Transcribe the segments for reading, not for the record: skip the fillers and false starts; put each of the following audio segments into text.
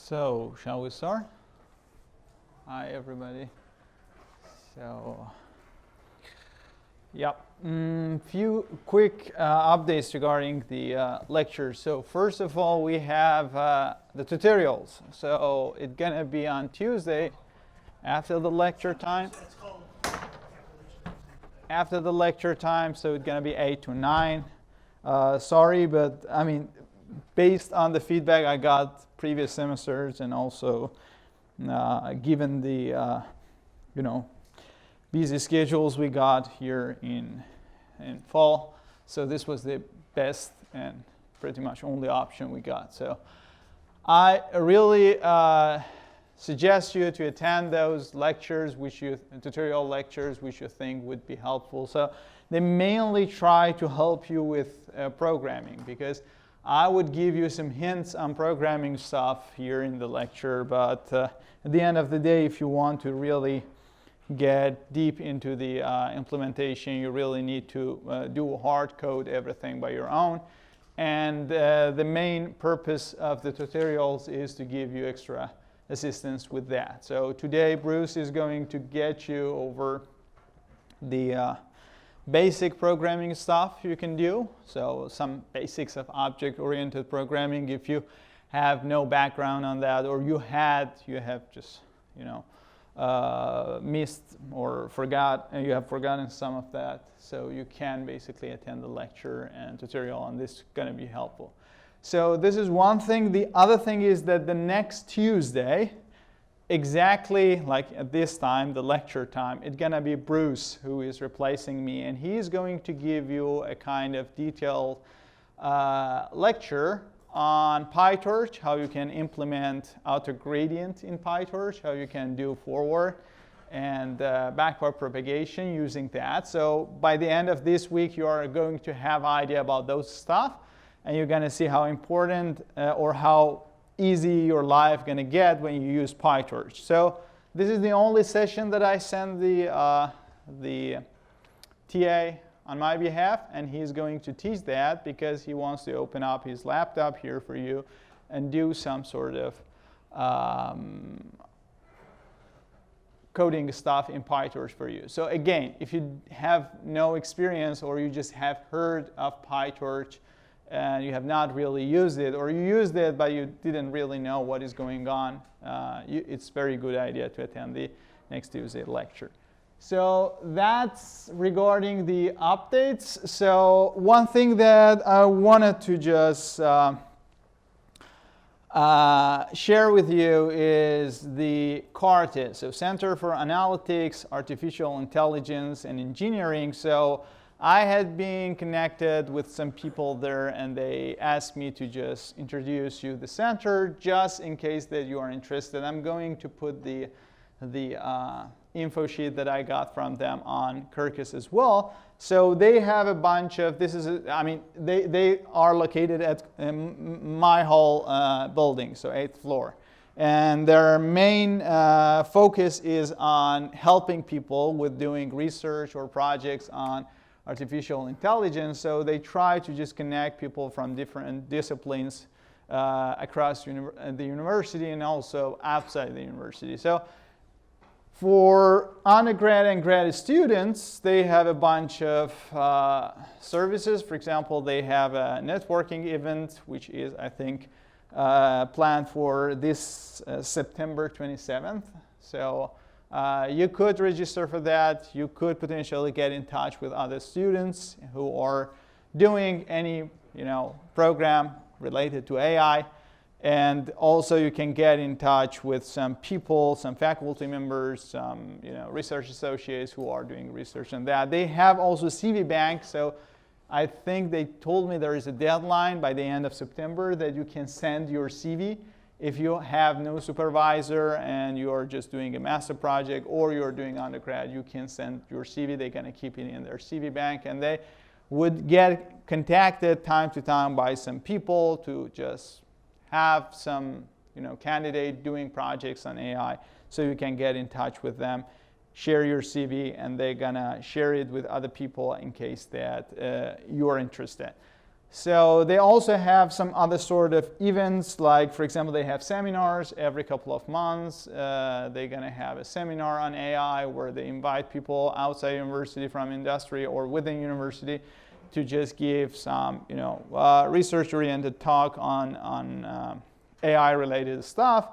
So, shall we start? Hi, everybody. So, yep, few quick updates regarding the lecture. So, first of all, we have the tutorials. So, it's gonna be on Tuesday after the lecture time. After the lecture time, so it's gonna be 8 to 9. Sorry, but I mean, based on the feedback I got previous semesters, and also given the busy schedules we got here in fall, so this was the best and pretty much only option we got. So I really suggest you to attend those lectures, tutorial lectures, which you think would be helpful. So they mainly try to help you with programming, because I would give you some hints on programming stuff here in the lecture, but at the end of the day, if you want to really get deep into the implementation, you really need to do hard code everything by your own. And the main purpose of the tutorials is to give you extra assistance with that. So today, Bruce is going to get you over the basic programming stuff you can do. So some basics of object-oriented programming. If you have no background on that, or you have just missed or you have forgotten some of that, so you can basically attend the lecture and tutorial, and this is going to be helpful. So this is one thing. The other thing is that the next Tuesday, exactly like at this time, the lecture time, it's going to be Bruce who is replacing me, and he's going to give you a kind of detailed lecture on PyTorch, how you can implement auto-gradient in PyTorch, how you can do forward and backward propagation using that. So by the end of this week, you are going to have an idea about those stuff, and you're going to see how important or how easy your life going to get when you use PyTorch. So this is the only session that I send the TA on my behalf, and he's going to teach that because he wants to open up his laptop here for you and do some sort of coding stuff in PyTorch for you. So again, if you have no experience, or you just have heard of PyTorch and you have not really used it, or you used it but you didn't really know what is going on, it's a very good idea to attend the next Tuesday lecture. So that's regarding the updates. So one thing that I wanted to just share with you is the CARTIS, so Center for Analytics, Artificial Intelligence, and Engineering. So I had been connected with some people there, and they asked me to just introduce you to the center, just in case that you are interested. I'm going to put the info sheet that I got from them on Kirkus as well. So they have a bunch of, they are located at my whole building, so 8th floor. And their main focus is on helping people with doing research or projects on artificial intelligence. So they try to just connect people from different disciplines across the university and also outside the university. So for undergrad and grad students, they have a bunch of services. For example, they have a networking event, which is, I think, planned for this September 27th. So you could register for that. You could potentially get in touch with other students who are doing any program related to AI. And also you can get in touch with some people, some faculty members, some research associates who are doing research on that. They have also CV Bank. So I think they told me there is a deadline by the end of September that you can send your CV. If you have no supervisor and you are just doing a master project, or you're doing undergrad, you can send your CV. They're going to keep it in their CV Bank, and they would get contacted time to time by some people to just have some candidate doing projects on AI. So you can get in touch with them, share your CV, and they're going to share it with other people in case that you are interested. So they also have some other sort of events, like, for example, they have seminars every couple of months. They're going to have a seminar on AI where they invite people outside university from industry or within university to just give some, research-oriented talk on AI-related stuff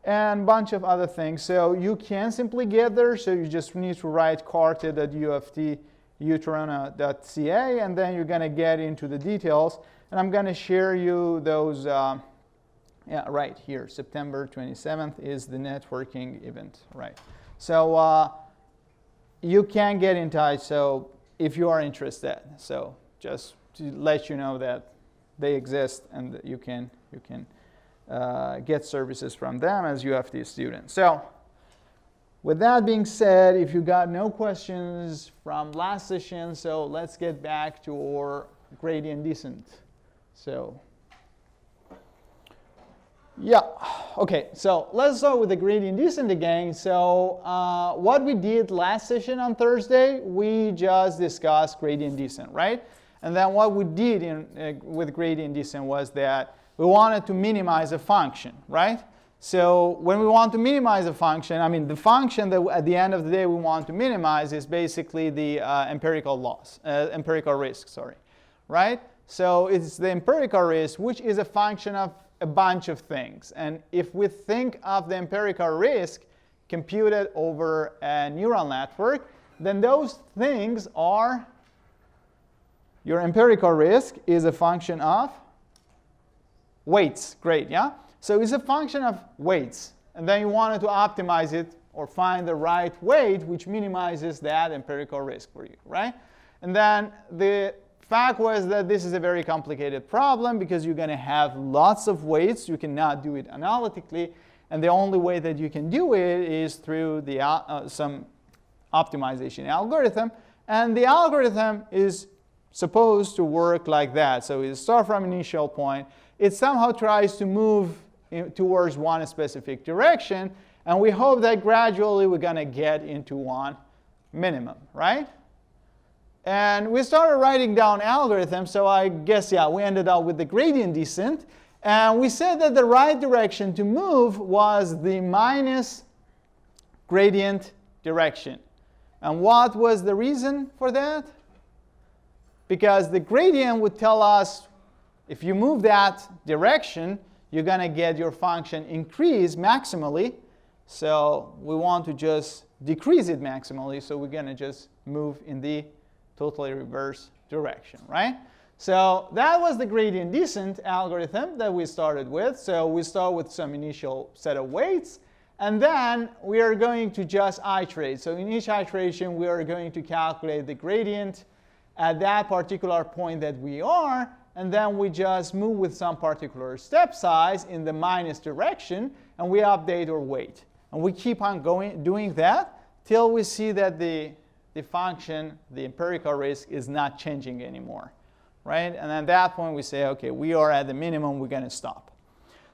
and a bunch of other things. So you can simply get there. So you just need to write carte.uft.utoronto.ca, and then you're going to get into the details. And I'm going to share you those, right here, September 27th is the networking event, right? So you can get in touch, so if you are interested. So just to let you know that they exist and that you can get services from them as UFT students. So with that being said, if you got no questions from last session, so let's get back to our gradient descent. So, yeah, okay, so let's start with the gradient descent again. So what we did last session on Thursday, we just discussed gradient descent, right? And then what we did with gradient descent was that we wanted to minimize a function, right? So when we want to minimize a function, I mean, the function that at the end of the day we want to minimize is basically the empirical risk, right? So it's the empirical risk, which is a function of a bunch of things. And if we think of the empirical risk computed over a neural network, then those things are, your empirical risk is a function of weights. Great, yeah? So it's a function of weights, and then you wanted to optimize it or find the right weight which minimizes that empirical risk for you, right? And then the fact was that this is a very complicated problem because you're going to have lots of weights. You cannot do it analytically, and the only way that you can do it is through the some optimization algorithm, and the algorithm is supposed to work like that. So you start from initial point. It somehow tries to move towards one specific direction, and we hope that gradually we're going to get into one minimum, right? And we started writing down algorithms, so I guess, yeah, we ended up with the gradient descent, and we said that the right direction to move was the minus gradient direction. And what was the reason for that? Because the gradient would tell us if you move that direction, you're going to get your function increase maximally. So we want to just decrease it maximally. So we're going to just move in the totally reverse direction, right? So that was the gradient descent algorithm that we started with. So we start with some initial set of weights. And then we are going to just iterate. So in each iteration, we are going to calculate the gradient at that particular point that we are. And then we just move with some particular step size in the minus direction, and we update our weight. And we keep on doing that till we see that the function, the empirical risk, is not changing anymore, right? And at that point, we say, OK, we are at the minimum. We're going to stop.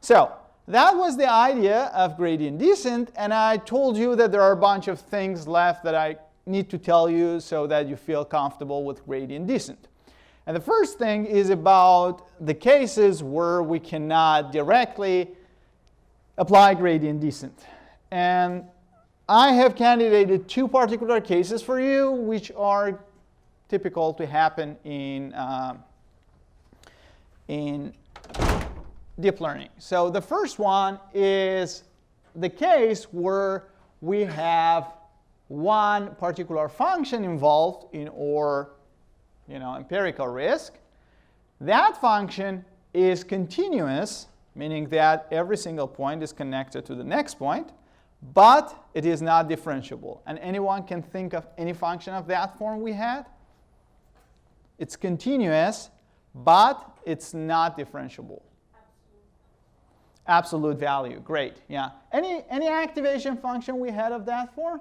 So that was the idea of gradient descent. And I told you that there are a bunch of things left that I need to tell you so that you feel comfortable with gradient descent. And the first thing is about the cases where we cannot directly apply gradient descent. And I have candidated two particular cases for you, which are typical to happen in deep learning. So the first one is the case where we have one particular function involved in our empirical risk. That function is continuous, meaning that every single point is connected to the next point, but it is not differentiable. And anyone can think of any function of that form we had? It's continuous, but it's not differentiable. Absolute value, great, yeah. Any activation function we had of that form?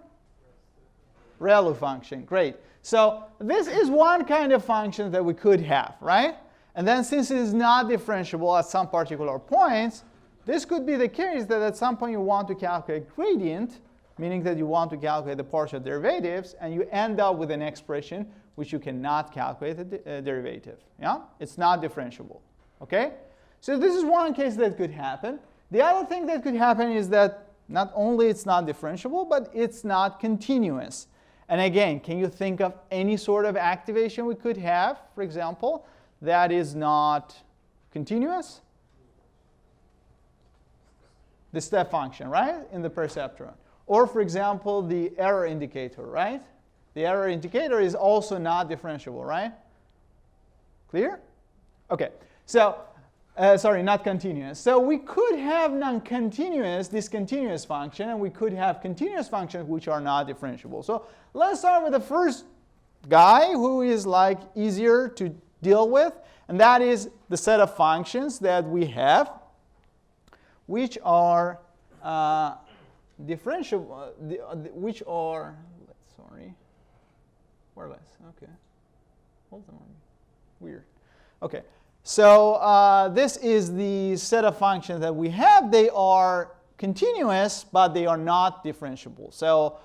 ReLU function, great. So this is one kind of function that we could have, right? And then since it is not differentiable at some particular points, this could be the case that at some point you want to calculate gradient, meaning that you want to calculate the partial derivatives, and you end up with an expression which you cannot calculate the derivative. Yeah? It's not differentiable. Okay? So this is one case that could happen. The other thing that could happen is that not only it's not differentiable, but it's not continuous. And again, can you think of any sort of activation we could have, for example, that is not continuous? The step function, right, in the perceptron. Or, for example, the error indicator, right? The error indicator is also not differentiable, right? Clear? Okay. So, sorry, not continuous. So we could have non-continuous, discontinuous function, and we could have continuous functions which are not differentiable. So let's start with the first guy who is like easier to deal with, and that is the set of functions that we have, which are differentiable, which are, sorry, or less, okay, hold on, weird, okay. So this is the set of functions that we have. They are continuous, but they are not differentiable. So,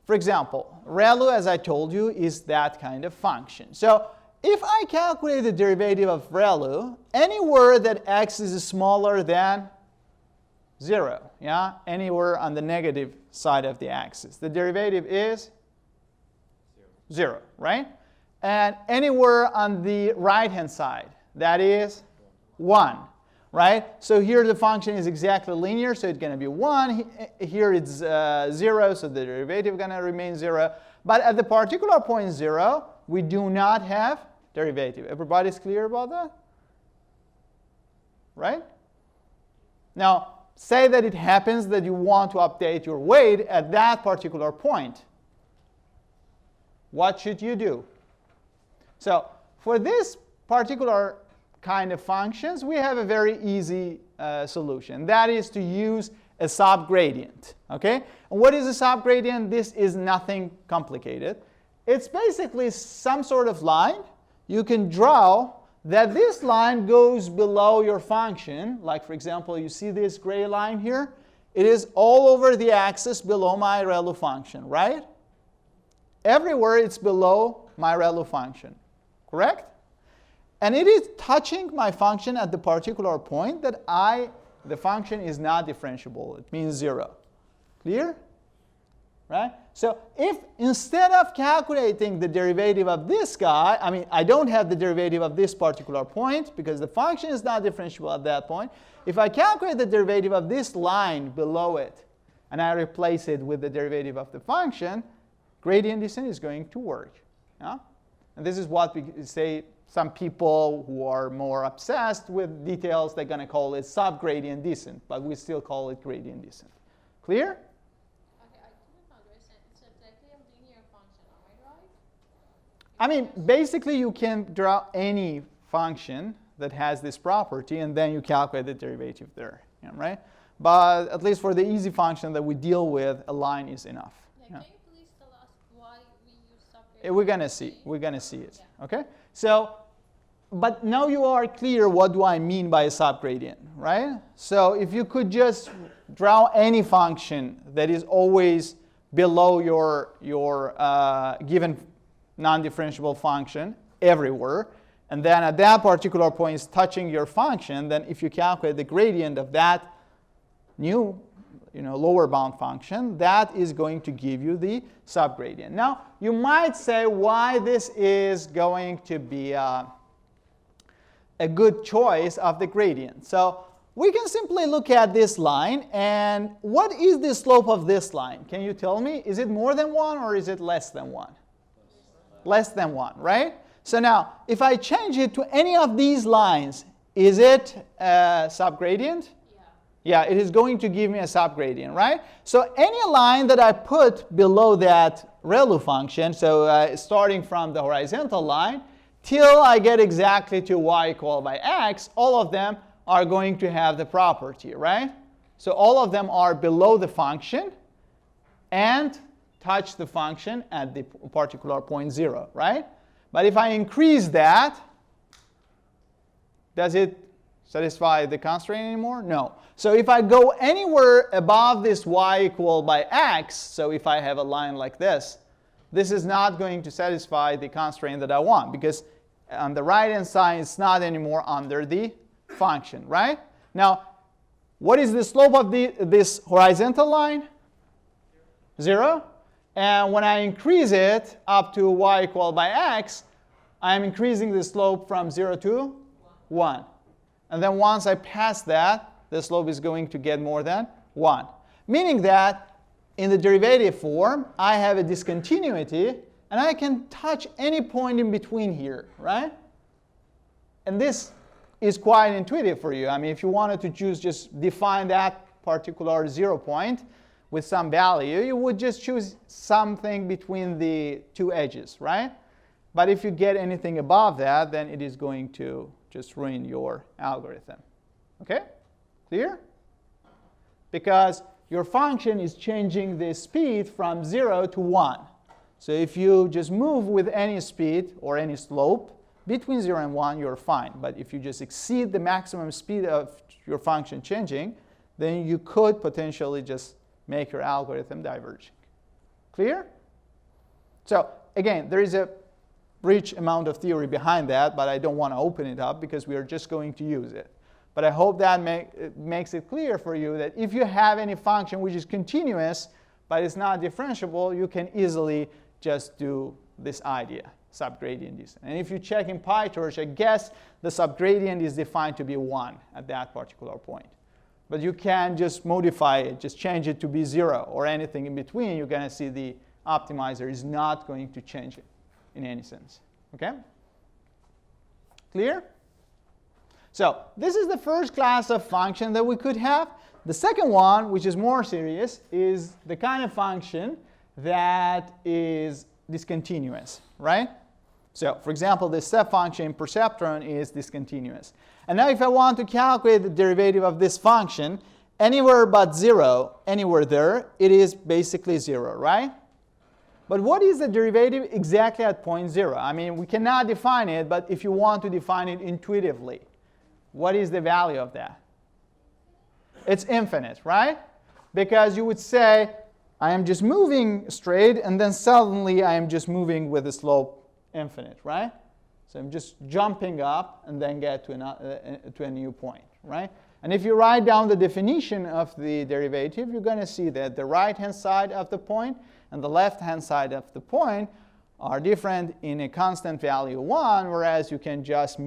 for example, ReLU, as I told you, is that kind of function. So if I calculate the derivative of ReLU anywhere that x is smaller than 0, yeah, anywhere on the negative side of the axis, the derivative is 0, right? And anywhere on the right-hand side, that is 1, right? So here the function is exactly linear, so it's going to be 1. Here it's 0, so the derivative is going to remain 0. But at the particular point 0, we do not have derivative. Everybody's clear about that? Right? Now, say that it happens that you want to update your weight at that particular point. What should you do? So for this particular kind of functions, we have a very easy solution. That is to use a subgradient. Okay? And what is a subgradient? This is nothing complicated. It's basically some sort of line. You can draw that this line goes below your function. Like, for example, you see this gray line here? It is all over the axis below my ReLU function, right? Everywhere it's below my ReLU function. Correct? And it is touching my function at the particular point that the function is not differentiable. It means 0. Clear? Right? So if instead of calculating the derivative of this guy, I mean, I don't have the derivative of this particular point because the function is not differentiable at that point. If I calculate the derivative of this line below it and I replace it with the derivative of the function, gradient descent is going to work. Yeah? And this is what we say. Some people who are more obsessed with details, they're going to call it subgradient descent, but we still call it gradient descent. Clear? Okay, I couldn't understand. It's exactly a linear function, am I right? I mean, basically you can draw any function that has this property, and then you calculate the derivative there, right? But at least for the easy function that we deal with, a line is enough. Yeah, can you please tell us why we use subgradient? We're going to see. We're going to see it. Yeah. Okay? So, but now you are clear what do I mean by a subgradient, right? So if you could just draw any function that is always below your given non-differentiable function everywhere, and then at that particular point is touching your function, then if you calculate the gradient of that new lower bound function, that is going to give you the subgradient. Now, you might say why this is going to be a good choice of the gradient. So we can simply look at this line, and what is the slope of this line? Can you tell me? Is it more than 1 or is it less than 1? Less than 1, right? So now, if I change it to any of these lines, is it a subgradient? Yeah, it is going to give me a subgradient, right? So any line that I put below that ReLU function, so starting from the horizontal line, till I get exactly to y equal by x, all of them are going to have the property, right? So all of them are below the function and touch the function at the particular point 0, right? But if I increase that, does it satisfy the constraint anymore? No. So if I go anywhere above this y equal by x, so if I have a line like this, this is not going to satisfy the constraint that I want, because on the right-hand side, it's not anymore under the function, right? Now, what is the slope of this horizontal line? 0. And when I increase it up to y equal by x, I'm increasing the slope from 0 to 1. And then once I pass that, the slope is going to get more than 1. Meaning that in the derivative form, I have a discontinuity, and I can touch any point in between here, right? And this is quite intuitive for you. I mean, if you wanted to choose, just define that particular 0 point with some value, you would just choose something between the two edges, right? But if you get anything above that, then it is going to just ruin your algorithm. Okay? Clear? Because your function is changing the speed from 0 to 1. So if you just move with any speed or any slope between 0 and 1, you're fine. But if you just exceed the maximum speed of your function changing, then you could potentially just make your algorithm diverging. Clear? So again, there is a rich amount of theory behind that, but I don't want to open it up because we are just going to use it. But I hope that makes it clear for you that if you have any function which is continuous, but it's not differentiable, you can easily just do this idea, subgradient descent. And if you check in PyTorch, I guess the subgradient is defined to be 1 at that particular point. But you can just modify it, just change it to be 0 or anything in between. You're going to see the optimizer is not going to change it in any sense. Okay? Clear? So this is the first class of function that we could have. The second one, which is more serious, is the kind of function that is discontinuous, right? So for example, the step function in perceptron is discontinuous. And now if I want to calculate the derivative of this function, anywhere but 0, anywhere there, it is basically 0, right? But what is the derivative exactly at point 0? I mean, we cannot define it, but if you want to define it intuitively, what is the value of that? It's infinite, right? Because you would say, I am just moving straight, and then suddenly I am just moving with a slope infinite, right? So I'm just jumping up and then get to a new point, right? And if you write down the definition of the derivative, you're going to see that the right-hand side of the point and the left-hand side of the point are different in a constant value 1, whereas you can just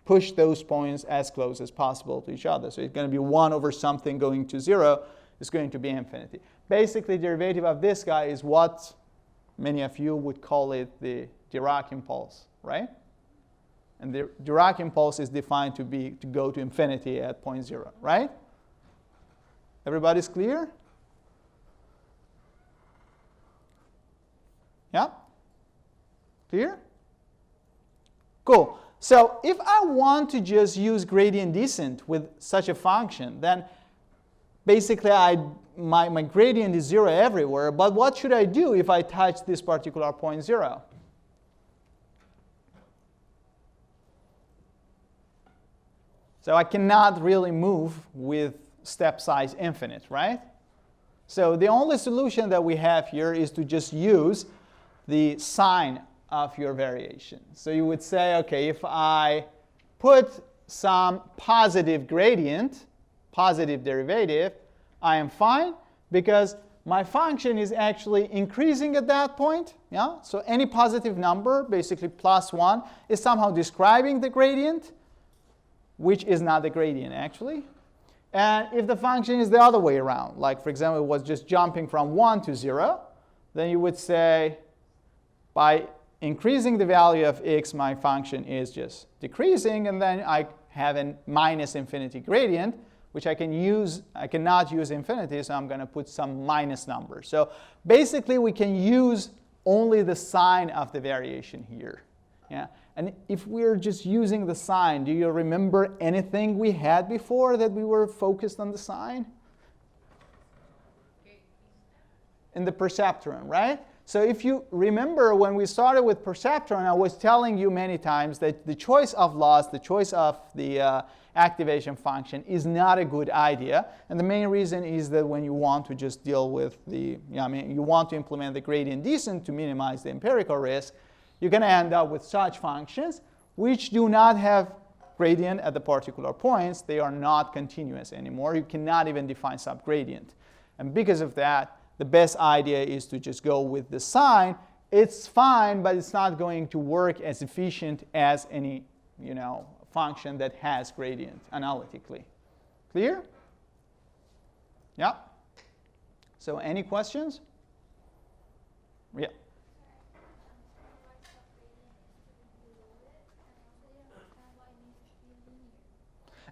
push those points as close as possible to each other. So it's going to be 1 over something going to 0 is going to be infinity. Basically, the derivative of this guy is what many of you would call it the Dirac impulse, right? And the Dirac impulse is defined to go to infinity at point 0, right? Everybody's clear? Yeah? Clear? Cool. So if I want to just use gradient descent with such a function, then basically my gradient is 0 everywhere. But what should I do if I touch this particular point 0? So I cannot really move with step size infinite, right? So the only solution that we have here is to just use the sign of your variation. So you would say, okay, if I put some positive gradient, positive derivative, I am fine because my function is actually increasing at that point. Yeah? So any positive number, basically plus 1, is somehow describing the gradient, which is not the gradient actually. And if the function is the other way around, like for example, it was just jumping from 1 to 0, then you would say by increasing the value of x, my function is just decreasing, and then I have a minus infinity gradient, which I cannot use infinity, so I'm going to put some minus number. So basically, we can use only the sign of the variation here. Yeah? And if we're just using the sign, do you remember anything we had before that we were focused on the sign? In the perceptron, right? So if you remember when we started with perceptron, I was telling you many times that the choice of loss, the choice of the activation function is not a good idea. And the main reason is that when you want to just deal with the, you want to implement the gradient descent to minimize the empirical risk, you're going to end up with such functions which do not have gradient at the particular points. They are not continuous anymore. You cannot even define subgradient. And because of that, the best idea is to just go with the sign. It's fine, but it's not going to work as efficient as any, function that has gradient analytically. Clear? Yeah. So any questions? Yeah.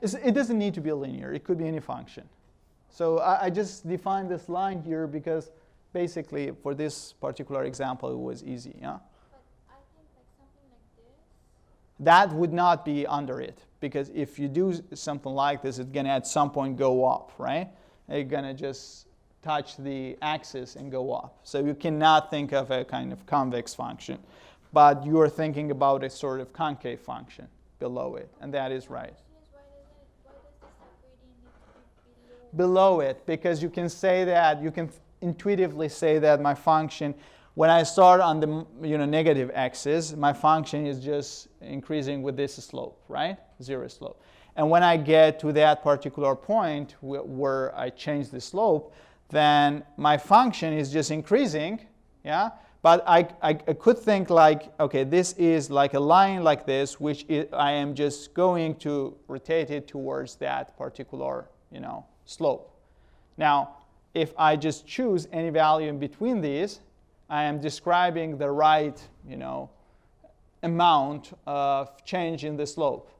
It doesn't need to be linear. It could be any function. So I just defined this line here because basically for this particular example it was easy. Yeah? But I think like something like this. That would not be under it, because if you do something like this, it's going to at some point go up, right? You're going to just touch the axis and go up. So you cannot think of a kind of convex function, but you're thinking about a sort of concave function below it, and that is right. Why does the subgradient need to be Below it, because you can say that, you can intuitively say that my function, when I start on the negative axis, my function is just increasing with this slope, right? Zero slope. And when I get to that particular point where I change the slope, then my function is just increasing, yeah? But I could think like, okay, this is like a line like this, which I am just going to rotate it towards that particular, slope. Now, if I just choose any value in between these, I am describing the right, amount of change in the slope.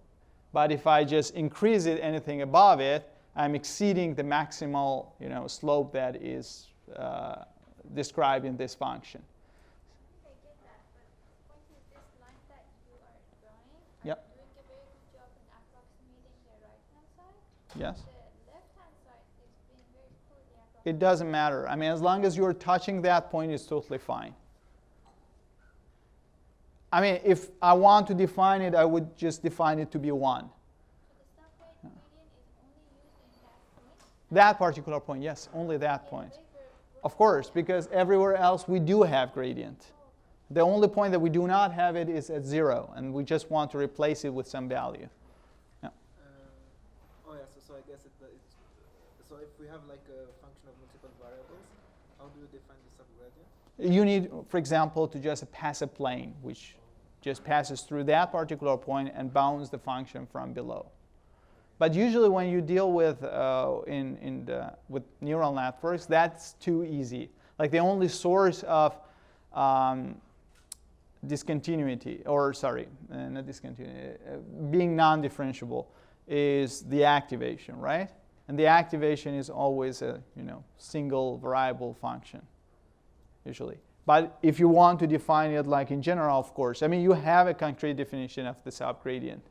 But if I just increase it anything above it, I'm exceeding the maximal, slope that is described in this function. I get that, but the point is this line that you are drawing, Yep. are doing a very good job in approximating the right-hand side. Yes. The left-hand side is being very poorly approximated. It doesn't matter. I mean, as long as you're touching that point, it's totally fine. I mean, if I want to define it, I would just define it to be 1. So the subgradient is only used in that point? That particular point, yes, only that point. Of course, because everywhere else we do have gradient. The only point that we do not have it is at 0, and we just want to replace it with some value. Yeah. So I guess so if we have like a function of multiple variables, how do you define the subgradient? You need, for example, to just pass a plane, which just passes through that particular point and bounds the function from below. But usually when you deal with with neural networks, that's too easy. Like the only source of discontinuity, or sorry, not discontinuity, being non-differentiable is the activation, right? And the activation is always a single variable function, usually. But if you want to define it like in general, of course, I mean, you have a concrete definition of the subgradient,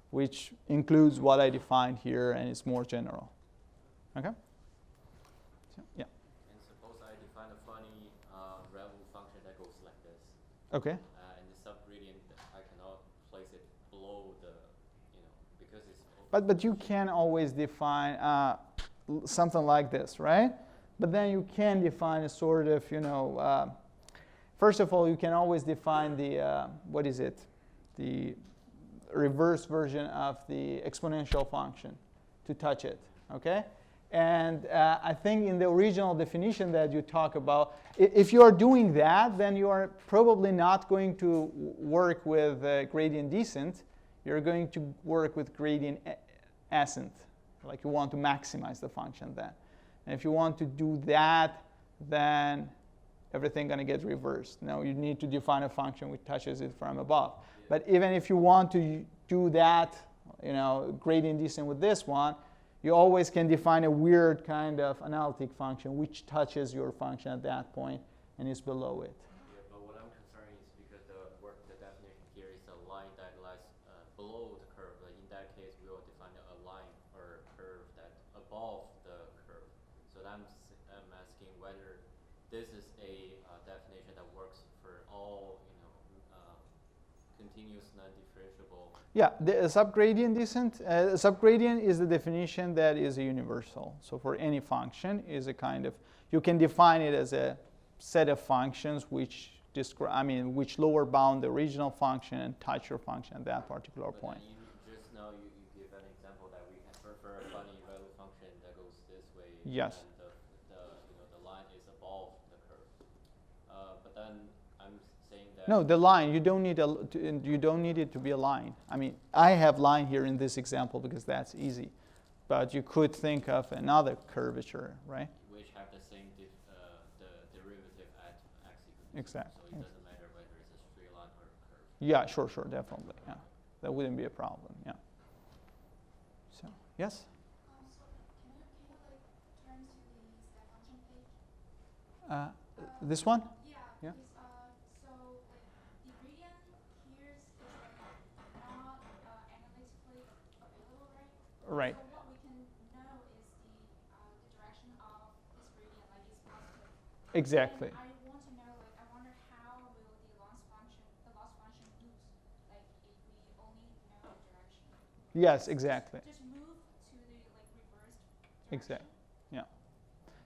which includes what I defined here, and it's more general. Okay? So, yeah. And suppose I define a funny rebel function that goes like this. Okay. And the subgradient, I cannot place it below the, because it's. But you can always define something like this, right? But then you can define a sort of, first of all, you can always define the, the reverse version of the exponential function to touch it, okay? And I think in the original definition that you talk about, if you are doing that, then you are probably not going to work with gradient descent. You're going to work with gradient ascent, like you want to maximize the function then. And if you want to do that, then everything going to get reversed. Now you need to define a function which touches it from above. But even if you want to do that, gradient descent with this one, you always can define a weird kind of analytic function which touches your function at that point and is below it. Yeah, but what I'm concerned is because the definition here is a line that lies below the curve. Like in that case, we will define a line or a curve that above the curve. So I'm asking whether this is a definition that works for all, continuous non-differentiable. Yeah, the subgradient descent. Subgradient is the definition that is a universal. So for any function is a kind of, you can define it as a set of functions which describe, which lower bound the original function and touch your function at that particular But point. then just now you give an example that we can for a funny value function that goes this way. Yes. And the line is above the curve. But then I'm saying that. No, the line, you don't need it to be a line. I have line here in this example because that's easy. But you could think of another curvature, right? Which have the same the derivative at x equals 0. Exactly. So it doesn't matter whether it's a straight line or a curve. Yeah, sure, definitely. Yeah, that wouldn't be a problem. Yeah. So, yes. So can you like turn to the step function page? This one? Yeah. Yeah. Because, so like the gradient here is like not analytically available, right? Right. So what we can know is the direction of this gradient, like it's positive. Exactly. And I want to know, like, I wonder how will the loss function move, like if we only know the direction. Yes, exactly. Just move to the like reversed direction. Exactly. Yeah.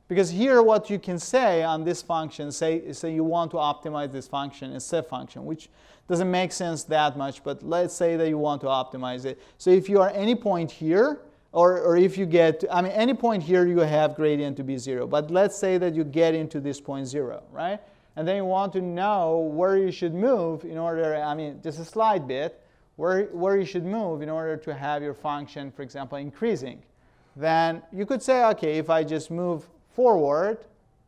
Because here what you can say on this function, say you want to optimize this function, a step function, which doesn't make sense that much, but let's say that you want to optimize it. So if you are any point here, or if you get, any point here you have gradient to be 0. But let's say that you get into this point 0, right? And then you want to know where you should move in order, just a slight bit, where you should move in order to have your function, for example, increasing. Then you could say, okay, if I just move forward,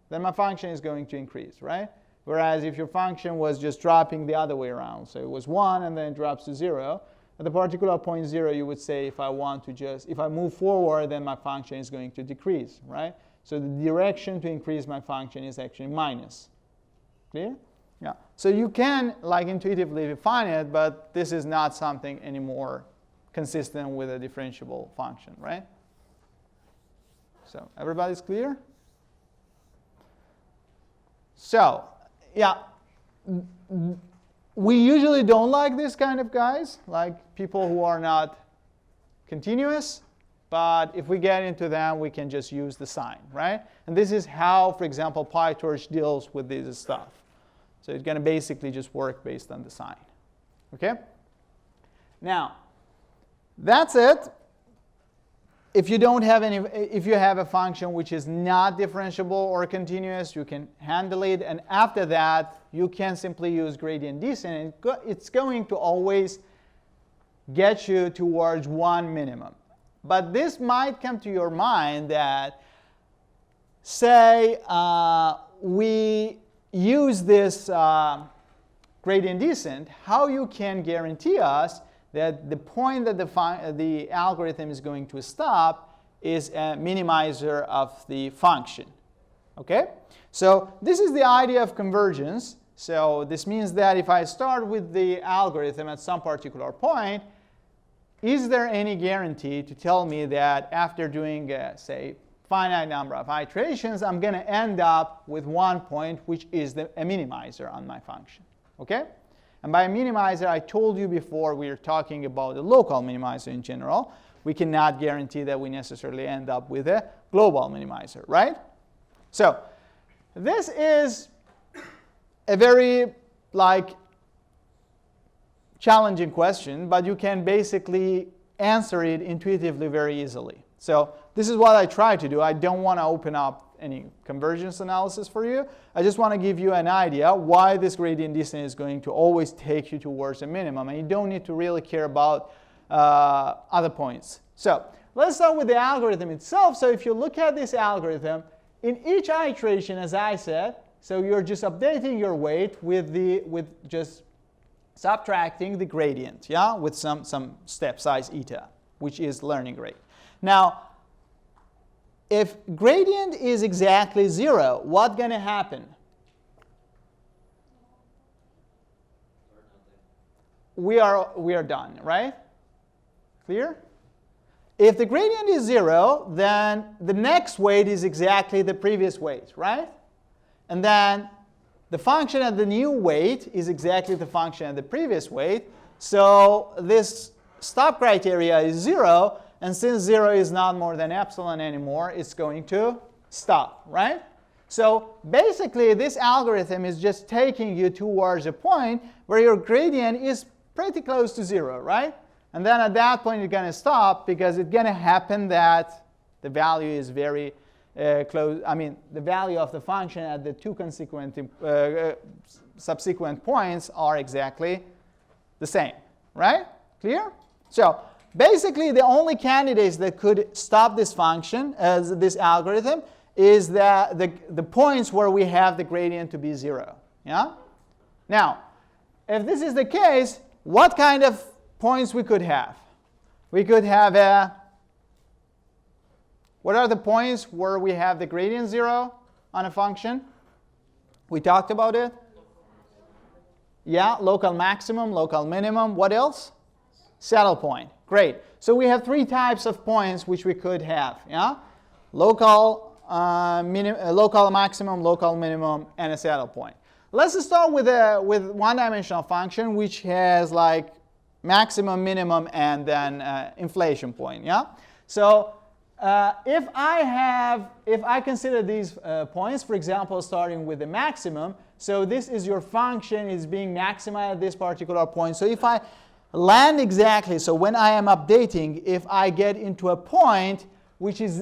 then my function is going to increase, right? Whereas if your function was just dropping the other way around, so it was 1 and then it drops to 0, at the particular point 0, you would say if I move forward, then my function is going to decrease, right? So the direction to increase my function is actually minus. Clear? Yeah. So you can intuitively define it, but this is not something anymore consistent with a differentiable function, right? So everybody's clear? So, yeah. We usually don't like this kind of guys, like people who are not continuous, but if we get into them, we can just use the sign, right? And this is how, for example, PyTorch deals with this stuff. So it's going to basically just work based on the sign, okay? Now, that's it. If you don't have if you have a function which is not differentiable or continuous, you can handle it, and after that, you can simply use gradient descent, and it's going to always get you towards one minimum. But this might come to your mind that, say, we use this gradient descent, how you can guarantee us that the point that the algorithm is going to stop is a minimizer of the function. Okay? So this is the idea of convergence. So this means that if I start with the algorithm at some particular point, is there any guarantee to tell me that after doing, say, finite number of iterations, I'm going to end up with one point which is a minimizer on my function? Okay? And by a minimizer, I told you before, we are talking about the local minimizer in general. We cannot guarantee that we necessarily end up with a global minimizer, right? So this is a very challenging question, but you can basically answer it intuitively very easily. So this is what I try to do. I don't want to open up any convergence analysis for you. I just want to give you an idea why this gradient descent is going to always take you towards a minimum, and you don't need to really care about other points. So let's start with the algorithm itself. So if you look at this algorithm, in each iteration, as I said, so you're just updating your weight with just subtracting the gradient, yeah, with some step size eta, which is learning rate. Now, if gradient is exactly 0, what's going to happen? We are done, right? Clear? If the gradient is 0, then the next weight is exactly the previous weight, right? And then the function at the new weight is exactly the function at the previous weight. So this stop criteria is 0, and since 0 is not more than epsilon anymore, it's going to stop, right? So basically, this algorithm is just taking you towards a point where your gradient is pretty close to 0, right? And then at that point, you're going to stop because it's going to happen that the value is very close. I mean, the value of the function at the two subsequent points are exactly the same, right? Clear? So basically, the only candidates that could stop this function, this algorithm, is the points where we have the gradient to be 0. Yeah? Now, if this is the case, what kind of points we could have? We could have what are the points where we have the gradient 0 on a function? We talked about it. Yeah, local maximum, local minimum. What else? Saddle point. Great. So we have 3 types of points which we could have. Yeah? Local maximum, local minimum, and a saddle point. Let's start with one-dimensional function which has like maximum, minimum, and then inflation point. Yeah. So if I consider these points, for example, starting with the maximum, so this is your function is being maximized at this particular point. So if I land exactly, so when I am updating, if I get into a point which is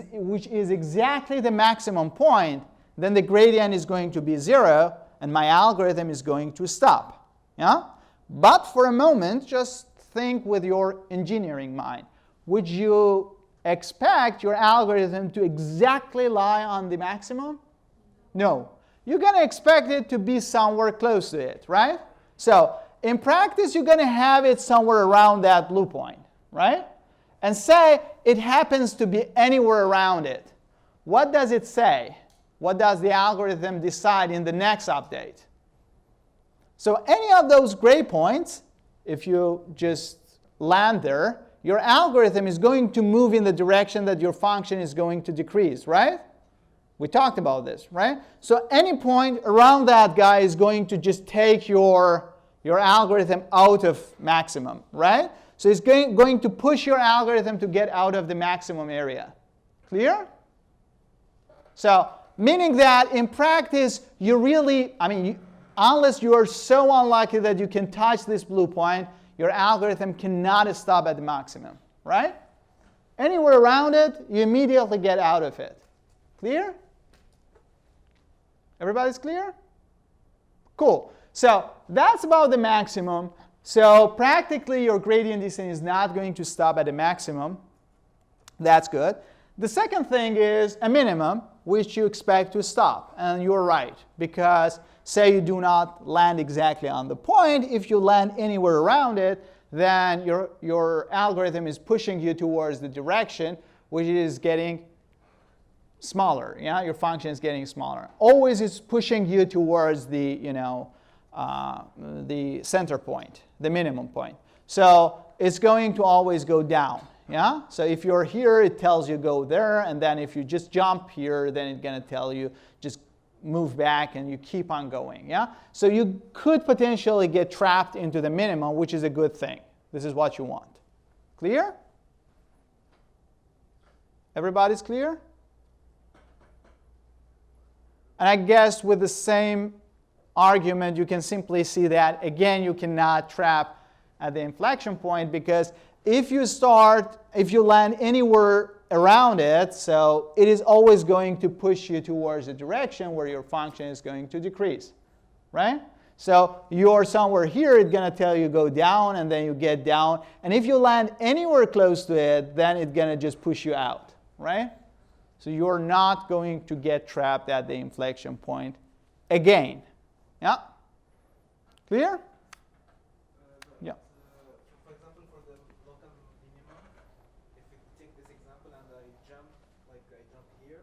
exactly the maximum point, then the gradient is going to be 0, and my algorithm is going to stop. Yeah? But for a moment, just think with your engineering mind. Would you expect your algorithm to exactly lie on the maximum? No. You're going to expect it to be somewhere close to it, right? So in practice, you're going to have it somewhere around that blue point, right? And say it happens to be anywhere around it. What does it say? What does the algorithm decide in the next update? So any of those gray points, if you just land there, your algorithm is going to move in the direction that your function is going to decrease, right? We talked about this, right? So any point around that guy is going to just take your algorithm out of maximum, right? So it's going to push your algorithm to get out of the maximum area. Clear? So meaning that in practice, you really, unless you are so unlucky that you can touch this blue point, your algorithm cannot stop at the maximum, right? Anywhere around it, you immediately get out of it. Clear? Everybody's clear? Cool. So that's about the maximum. So practically, your gradient descent is not going to stop at the maximum. That's good. The second thing is a minimum, which you expect to stop. And you're right, because say you do not land exactly on the point. If you land anywhere around it, then your algorithm is pushing you towards the direction which is getting smaller. Yeah? Your function is getting smaller. Always it's pushing you towards the center point, the minimum point. So it's going to always go down. Yeah? So if you're here, it tells you go there, and then if you just jump here, then it's going to tell you just move back, and you keep on going. Yeah? So you could potentially get trapped into the minimum, which is a good thing. This is what you want. Clear? Everybody's clear? And I guess with the same argument, you can simply see that, again, you cannot trap at the inflection point, because if you land anywhere around it, so it is always going to push you towards the direction where your function is going to decrease, right? So you're somewhere here, it's going to tell you go down, and then you get down. And if you land anywhere close to it, then it's going to just push you out, right? So you're not going to get trapped at the inflection point again. Yeah? Clear? Yeah. For example, for the local minimum, if we take this example and I jump here,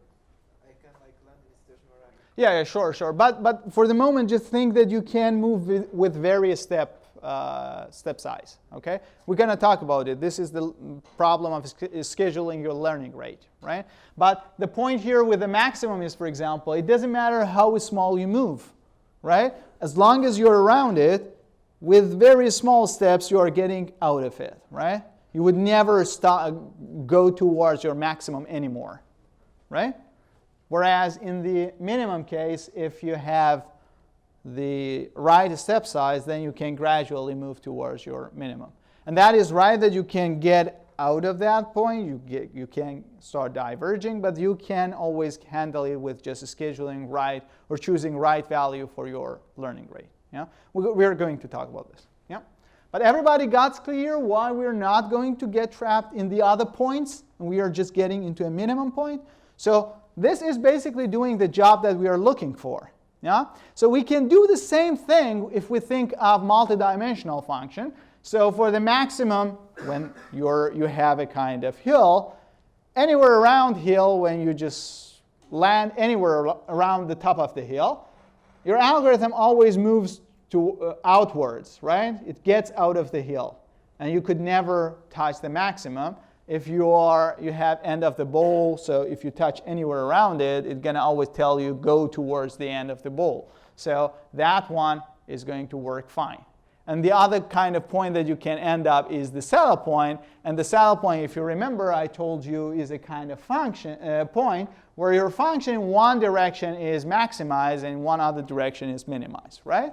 I can land in a situation where I'm... Yeah, sure. But for the moment, just think that you can move with various step size. Okay? We're going to talk about it. This is the problem of scheduling your learning rate, right? But the point here with the maximum is, for example, it doesn't matter how small you move, right? As long as you're around it, with very small steps, you are getting out of it, right? You would never go towards your maximum anymore, right? Whereas in the minimum case, if you have the right step size, then you can gradually move towards your minimum. And that is right that you can get out of that point, you can start diverging, but you can always handle it with just scheduling right or choosing right value for your learning rate. Yeah? We're going to talk about this. Yeah? But everybody got clear why we're not going to get trapped in the other points, and we are just getting into a minimum point? So this is basically doing the job that we are looking for. Yeah? So we can do the same thing if we think of multidimensional function. So for the maximum, when you have a kind of hill, anywhere around hill, when you just land anywhere around the top of the hill, your algorithm always moves outwards, right? It gets out of the hill. And you could never touch the maximum. If you have end of the bowl, so if you touch anywhere around it, it's going to always tell you go towards the end of the bowl. So that one is going to work fine. And the other kind of point that you can end up is the saddle point. And the saddle point, if you remember, I told you is a kind of function point where your function in one direction is maximized and one other direction is minimized, right?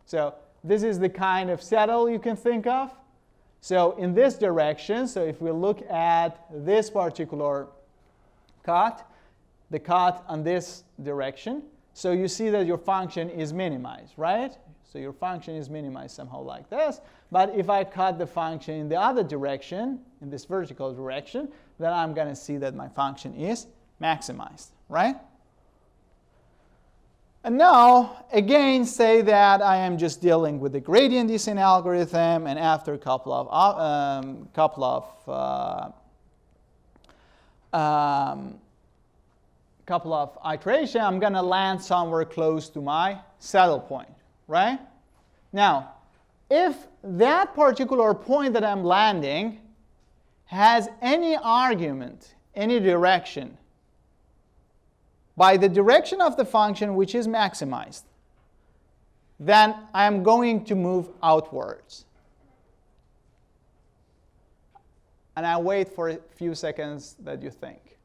So this is the kind of saddle you can think of. So in this direction, so if we look at this particular cut, the cut on this direction, so you see that your function is minimized, right? So your function is minimized somehow like this. But if I cut the function in the other direction, in this vertical direction, then I'm going to see that my function is maximized, right? And now, again, say that I am just dealing with the gradient descent algorithm, and after a couple of iterations, I'm going to land somewhere close to my saddle point. Right? Now, if that particular point that I'm landing has any argument, any direction, by the direction of the function which is maximized, then I'm going to move outwards. And I wait for a few seconds that you think.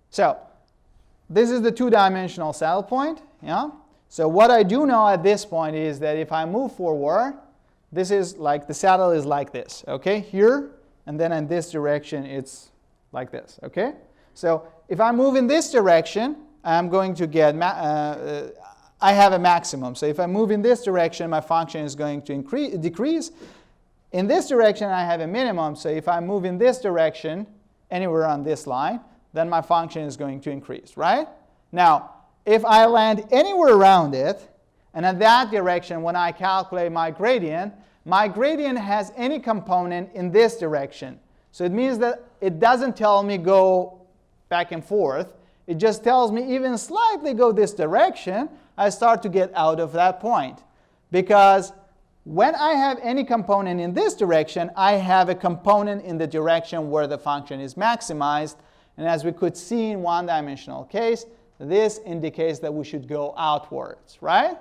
So, this is the two-dimensional saddle point. Yeah? So what I do know at this point is that if I move forward, this is like the saddle is like this. Okay? Here, and then in this direction, it's like this. Okay? So if I move in this direction, I'm going to get, I have a maximum. So if I move in this direction, my function is going to decrease. In this direction, I have a minimum. So if I move in this direction, anywhere on this line, then my function is going to increase, right? Now, if I land anywhere around it, and in that direction, when I calculate my gradient has any component in this direction. So it means that it doesn't tell me go back and forth. It just tells me even slightly go this direction, I start to get out of that point. Because when I have any component in this direction, I have a component in the direction where the function is maximized. And as we could see in one-dimensional case, this indicates that we should go outwards, right?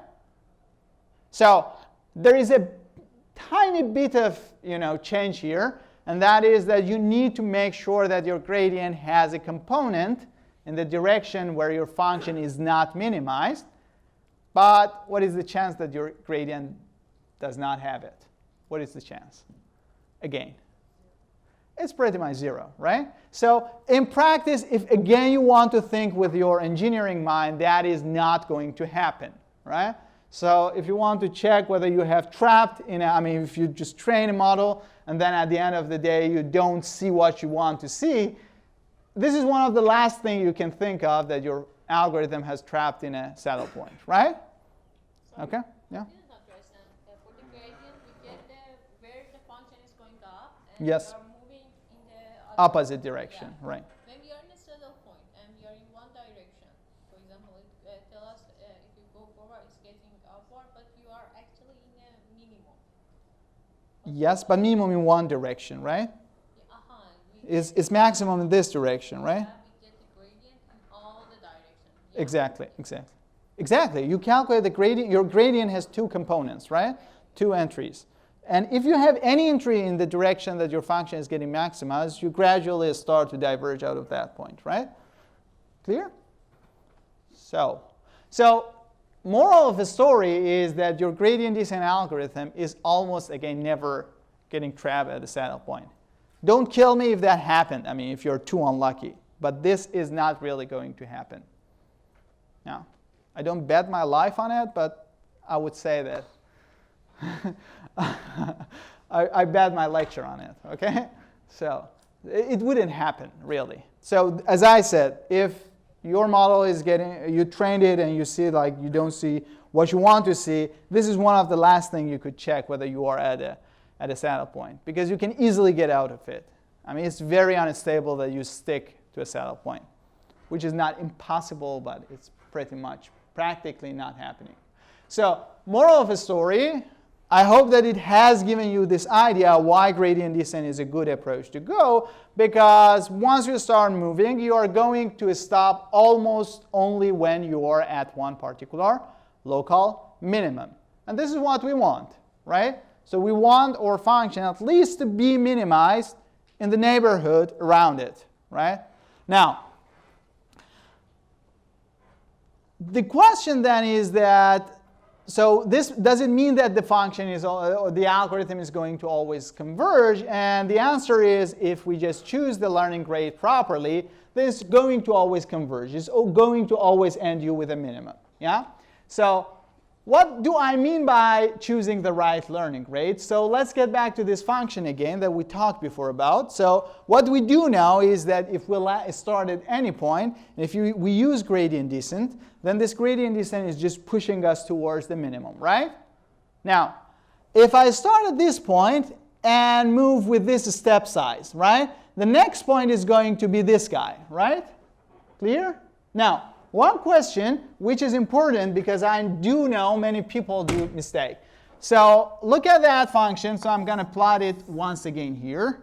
So there is a tiny bit of change here, and that is that you need to make sure that your gradient has a component in the direction where your function is not minimized. But what is the chance that your gradient does not have it? What is the chance? Again, it's pretty much 0, right? So in practice, if again you want to think with your engineering mind, that is not going to happen, right? So if you want to check whether you have trapped in if you just train a model and then at the end of the day you don't see what you want to see, this is one of the last things you can think of that your algorithm has trapped in a saddle point, right? So Okay, yeah. This is not understand. For the gradient, we get where the function is going up, and Yes. we are moving in the other Opposite direction, Yeah. right? When we are in a saddle point and we are in one direction, for example, it tell us if you go forward, it's getting upward, but you are actually in a minimum. Yes, but minimum in one direction, right? Is maximum in this direction, right? We get the gradient in all the directions. Yeah. Exactly, exactly. Exactly. You calculate the gradient. Your gradient has two components, right? Two entries. And if you have any entry in the direction that your function is getting maximized, you gradually start to diverge out of that point, right? Clear? So moral of the story is that your gradient descent algorithm is almost, again, never getting trapped at the saddle point. Don't kill me if that happened. I mean, if you're too unlucky. But this is not really going to happen. Now, I don't bet my life on it, but I would say that I bet my lecture on it, okay? So it wouldn't happen, really. So as I said, if your model is you trained it and you see like you don't see what you want to see, this is one of the last things you could check whether you are at a saddle point, because you can easily get out of it. I mean, it's very unstable that you stick to a saddle point, which is not impossible, but it's pretty much practically not happening. So moral of the story, I hope that it has given you this idea why gradient descent is a good approach to go, because once you start moving, you are going to stop almost only when you are at one particular local minimum. And this is what we want, right? So we want our function at least to be minimized in the neighborhood around it, right? Now, the question then is that, so this doesn't mean that the function is, or the algorithm is going to always converge, and the answer is if we just choose the learning rate properly, then it's going to always converge. It's going to always end you with a minimum, yeah? So what do I mean by choosing the right learning rate? So let's get back to this function again that we talked before about. So what we do now is that if we start at any point, and if we use gradient descent, then this gradient descent is just pushing us towards the minimum, right? Now, if I start at this point and move with this step size, right? The next point is going to be this guy, right? Clear? Now, one question which is important because I do know many people do mistake. So look at that function. So I'm going to plot it once again here.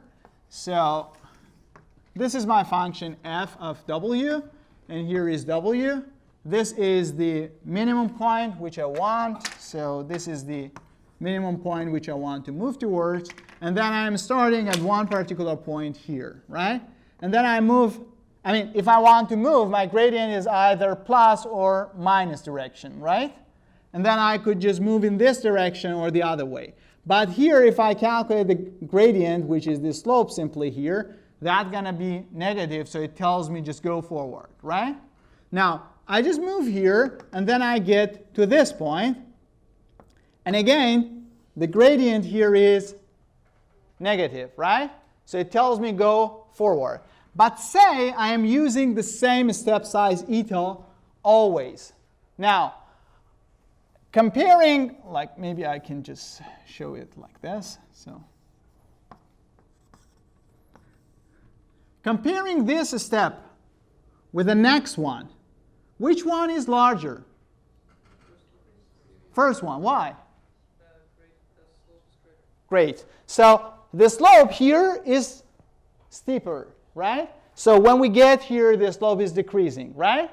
So this is my function f of w, and here is w. This is the minimum point which I want. So this is the minimum point which I want to move towards. And then I'm starting at one particular point here, right? And then I move. I mean, if I want to move, my gradient is either plus or minus direction, right? And then I could just move in this direction or the other way. But here, if I calculate the gradient, which is the slope simply here, that's going to be negative, so it tells me just go forward, right? Now, I just move here, and then I get to this point. And again, the gradient here is negative, right? So it tells me go forward. But say I am using the same step size eta always. Now, comparing, like maybe I can just show it like this. So, comparing this step with the next one, which one is larger? First one. Why? Great. So the slope here is steeper, right? So when we get here, the slope is decreasing, right?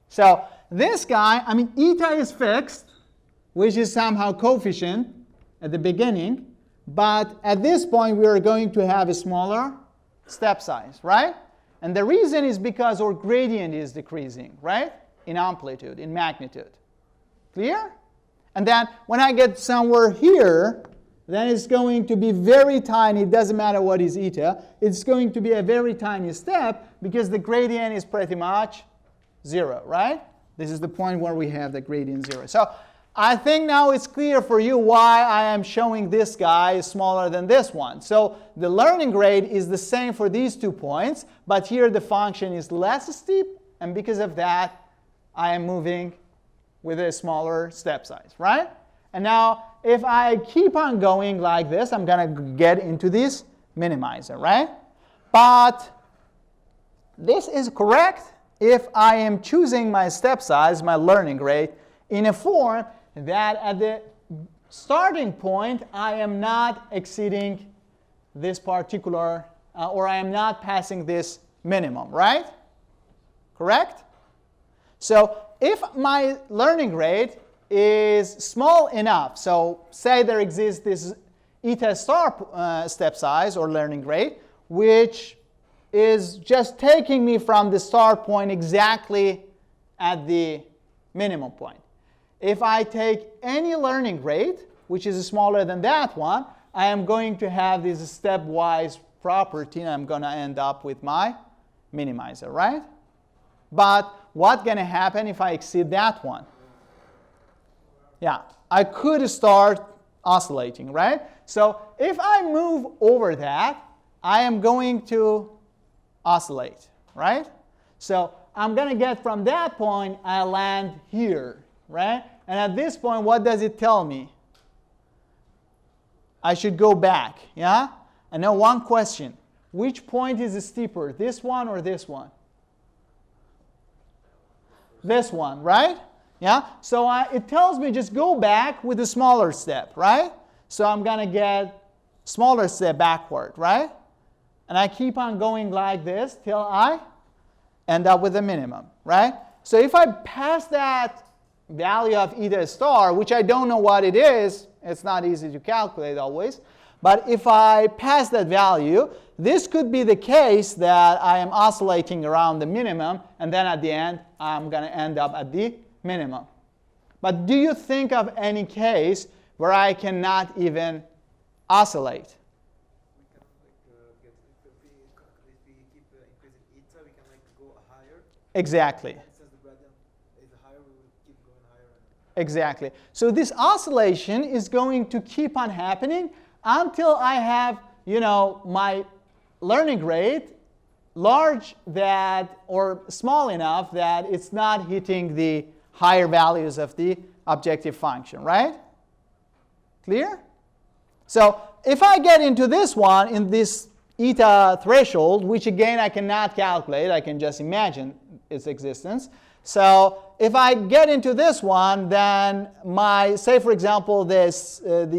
So this guy, I mean, eta is fixed, which is somehow coefficient at the beginning. But at this point, we are going to have a smaller step size, right? And the reason is because our gradient is decreasing, right? In amplitude, in magnitude. Clear? And then when I get somewhere here, then it's going to be very tiny. It doesn't matter what is eta. It's going to be a very tiny step because the gradient is pretty much 0, right? This is the point where we have the gradient 0. So I think now it's clear for you why I am showing this guy smaller than this one. So the learning rate is the same for these 2 points, but here the function is less steep, and because of that, I am moving with a smaller step size, right? And now, if I keep on going like this, I'm going to get into this minimizer, right? But this is correct if I am choosing my step size, my learning rate, in a form that at the starting point, I am not exceeding this particular, or I am not passing this minimum, right? Correct? So if my learning rate is small enough, so say there exists this eta star step size or learning rate, which is just taking me from the start point exactly at the minimum point. If I take any learning rate, which is smaller than that one, I am going to have this stepwise property, and I'm going to end up with my minimizer, right? But what's going to happen if I exceed that one? Yeah, I could start oscillating, right? So if I move over that, I am going to oscillate, right? So I'm going to get from that point, I land here, right? And at this point, what does it tell me? I should go back, yeah? And now one question. Which point is steeper, this one or this one? This one, right? Yeah? So it tells me just go back with a smaller step, right? So I'm going to get smaller step backward, right? And I keep on going like this till I end up with a minimum, right? So if I pass that value of eta star, which I don't know what it is, it's not easy to calculate always, but if I pass that value, this could be the case that I am oscillating around the minimum, and then at the end, I'm going to end up at the minimum. But do you think of any case where I cannot even oscillate? We can get if we keep increasing eta, we can go higher. Exactly. And since the gradient is higher, we will keep going higher. Exactly. So this oscillation is going to keep on happening until I have, my learning rate large that or small enough that it's not hitting the higher values of the objective function, right? Clear? So if I get into this one, in this eta threshold, which again I cannot calculate, I can just imagine its existence. So if I get into this one, then say for example, the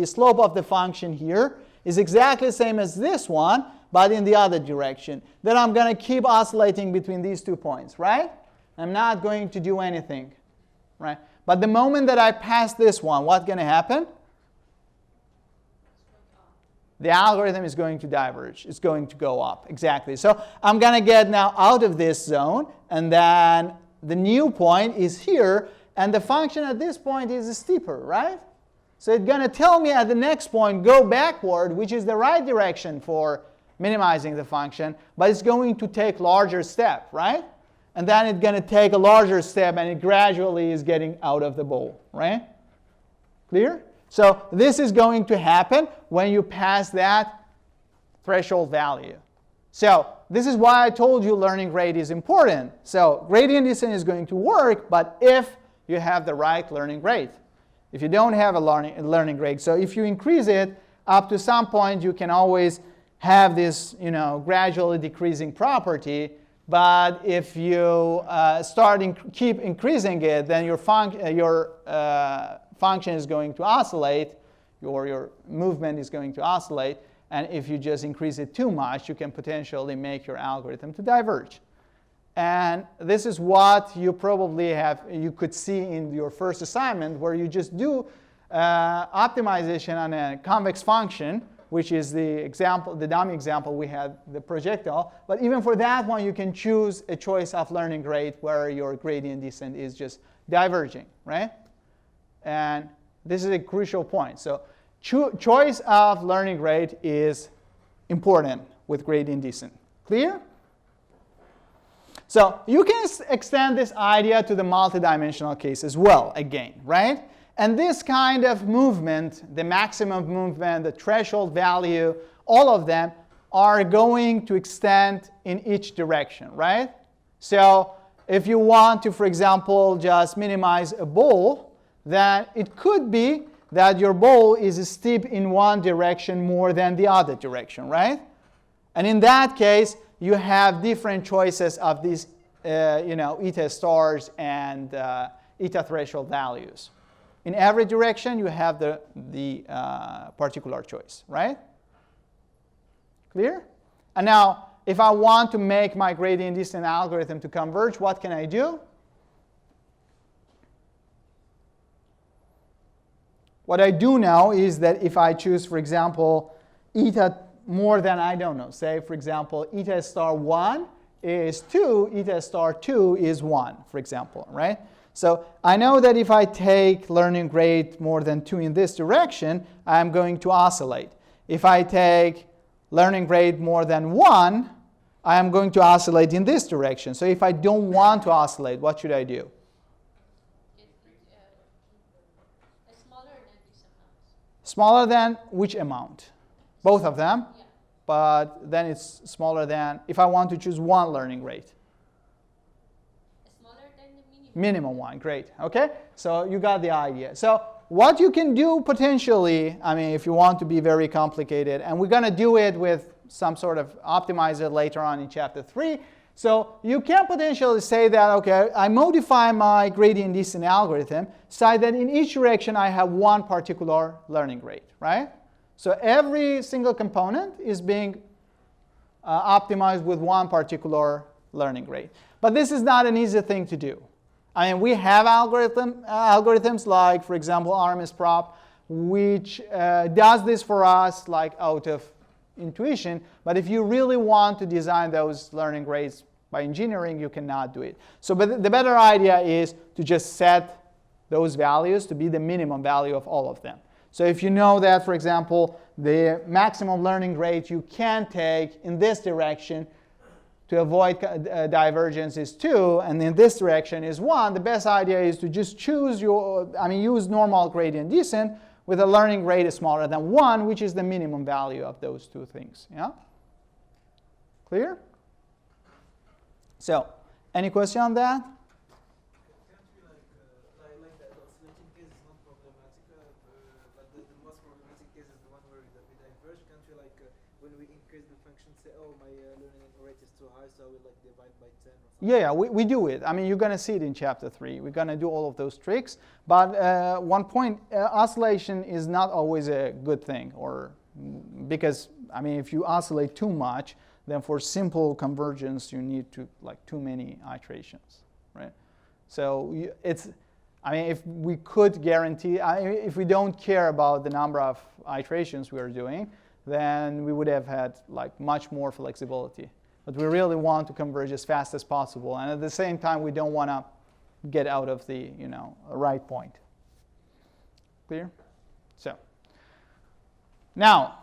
slope of the function here is exactly the same as this one, but in the other direction. Then I'm going to keep oscillating between these 2 points, right? I'm not going to do anything, right? But the moment that I pass this one, what's going to happen? The algorithm is going to diverge. It's going to go up, exactly. So I'm going to get now out of this zone, and then the new point is here, and the function at this point is steeper, right? So it's going to tell me at the next point, go backward, which is the right direction for minimizing the function, but it's going to take larger step, right? And then it's going to take a larger step, and it gradually is getting out of the bowl, right? Clear? So this is going to happen when you pass that threshold value. So this is why I told you learning rate is important. So gradient descent is going to work, but if you have the right learning rate. If you don't have a learning rate, so if you increase it up to some point, you can always have this gradually decreasing property. But if you keep increasing it, then your function is going to oscillate, or your movement is going to oscillate. And if you just increase it too much, you can potentially make your algorithm to diverge. And this is what you could see in your first assignment, where you just do optimization on a convex function, which is the dummy example we had, the projectile. But even for that one, you can choose a choice of learning rate where your gradient descent is just diverging, right? And this is a crucial point. So choice of learning rate is important with gradient descent. Clear? So you can extend this idea to the multidimensional case as well, again, right? And this kind of movement, the maximum movement, the threshold value, all of them are going to extend in each direction, right? So if you want to, for example, just minimize a bowl, then it could be that your bowl is steep in one direction more than the other direction, right? And in that case, you have different choices of these, eta stars and eta threshold values. In every direction, you have the particular choice, right? Clear? And now, if I want to make my gradient descent algorithm to converge, what can I do? what I do know is that if I choose, for example, eta more than, I don't know, say, for example, eta star 1 is 2, eta star 2 is 1, for example, right? So I know that if I take learning rate more than 2 in this direction, I'm going to oscillate. If I take learning rate more than 1, I am going to oscillate in this direction. So if I don't want to oscillate, what should I do? It's smaller than this amount. Smaller than which amount? Both of them? Yeah. But then it's smaller than, if I want to choose one learning rate. Smaller than the minimum. Minimum one, great. Okay, so you got the idea. So what you can do potentially, I mean, if you want to be very complicated, and we're going to do it with some sort of optimizer later on in chapter 3. So you can potentially say that, okay, I modify my gradient descent algorithm so that in each direction I have one particular learning rate, right? So every single component is being optimized with one particular learning rate. But this is not an easy thing to do. I mean, we have algorithms like, for example, RMS-prop, which does this for us like out of intuition. But if you really want to design those learning rates by engineering, you cannot do it. So but the better idea is to just set those values to be the minimum value of all of them. So if you know that, for example, the maximum learning rate you can take in this direction to avoid divergence is 2, and in this direction is 1, the best idea is to just choose use normal gradient descent with a learning rate smaller than 1, which is the minimum value of those two things. Yeah? Clear? So, any question on that? Can't we like the oscillating case is not problematic, but the most problematic case is the one where we diverge. Can't we when we increase the function say, oh, my learning rate is too high, so I will divide by 10 or something? Yeah, we do it. I mean, you're going to see it in chapter 3. We're going to do all of those tricks. But one point, oscillation is not always a good thing, because, I mean, if you oscillate too much, then for simple convergence, you need too many iterations, right? So if we could guarantee, if we don't care about the number of iterations we are doing, then we would have had much more flexibility. But we really want to converge as fast as possible, and at the same time, we don't want to get out of the right point. Clear? So now,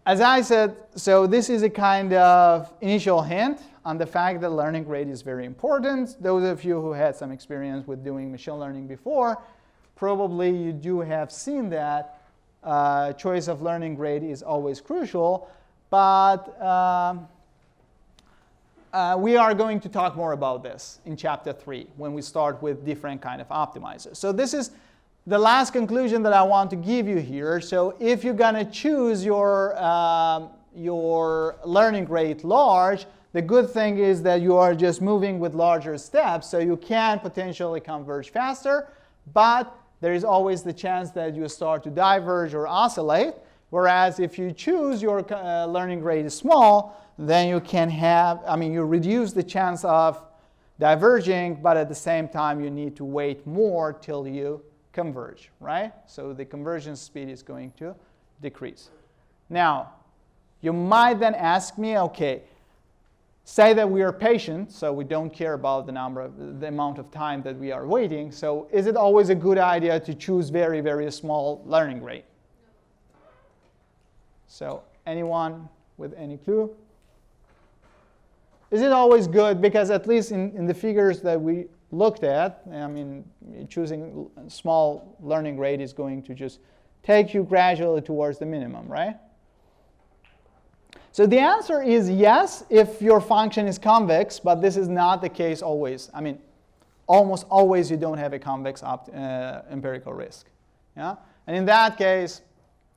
as I said, so this is a kind of initial hint on the fact that learning rate is very important. Those of you who had some experience with doing machine learning before, probably you do have seen that choice of learning rate is always crucial. But we are going to talk more about this in chapter 3 when we start with different kind of optimizers. So this is the last conclusion that I want to give you here. So if you're going to choose your learning rate large, the good thing is that you are just moving with larger steps, so you can potentially converge faster, but there is always the chance that you start to diverge or oscillate. Whereas if you choose your learning rate is small, then you can you reduce the chance of diverging, but at the same time you need to wait more till you converge, right? So the convergence speed is going to decrease. Now, you might then ask me, okay, say that we are patient, so we don't care about the amount of time that we are waiting. So is it always a good idea to choose very, very small learning rate? So anyone with any clue? Is it always good? Because at least in the figures that we looked at, I mean, choosing small learning rate is going to just take you gradually towards the minimum, right? So the answer is yes if your function is convex, but this is not the case always. I mean, almost always you don't have a convex empirical risk. Yeah? And in that case,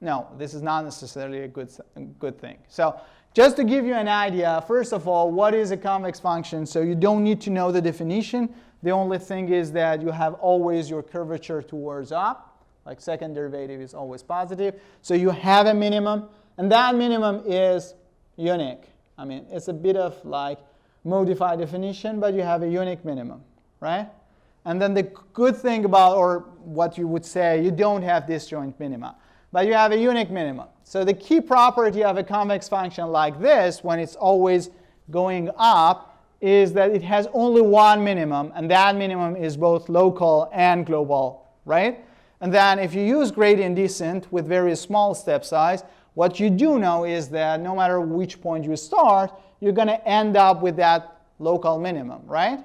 no, this is not necessarily a good thing. So just to give you an idea, first of all, what is a convex function? So you don't need to know the definition. The only thing is that you have always your curvature towards up, like second derivative is always positive. So you have a minimum, and that minimum is unique. I mean, it's a bit of like modified definition, but you have a unique minimum, right? And then the good thing about, or what you would say, you don't have disjoint minima, but you have a unique minimum. So the key property of a convex function like this, when it's always going up, is that it has only one minimum, and that minimum is both local and global, right? And then if you use gradient descent with very small step size, what you do know is that no matter which point you start, you're going to end up with that local minimum, right?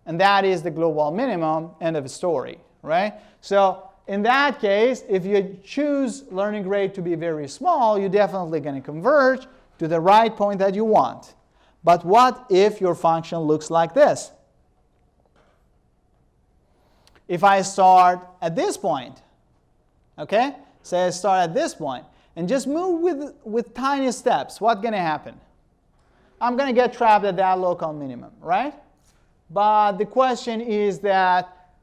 And that is the global minimum, end of story, right? So in that case, if you choose learning rate to be very small, you're definitely going to converge to the right point that you want. But what if your function looks like this? If I start at this point, okay? Say I start at this point, and just move with tiny steps, what's going to happen? I'm going to get trapped at that local minimum, right? But the question is that,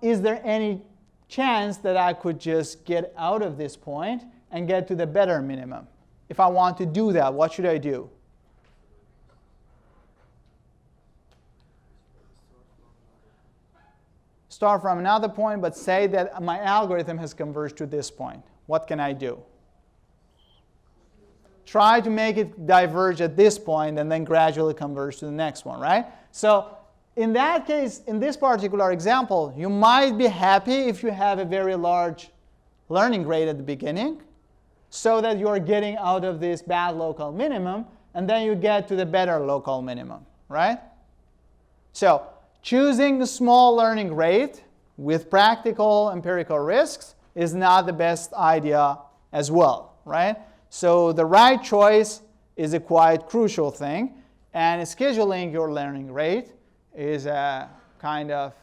is there any chance that I could just get out of this point and get to the better minimum? If I want to do that, what should I do? Start from another point, but say that my algorithm has converged to this point. What can I do? Try to make it diverge at this point and then gradually converge to the next one, right? So in that case, in this particular example, you might be happy if you have a very large learning rate at the beginning so that you're getting out of this bad local minimum, and then you get to the better local minimum, right? So choosing a small learning rate with practical empirical risks is not the best idea as well, right? So the right choice is a quite crucial thing, and scheduling your learning rate is a kind of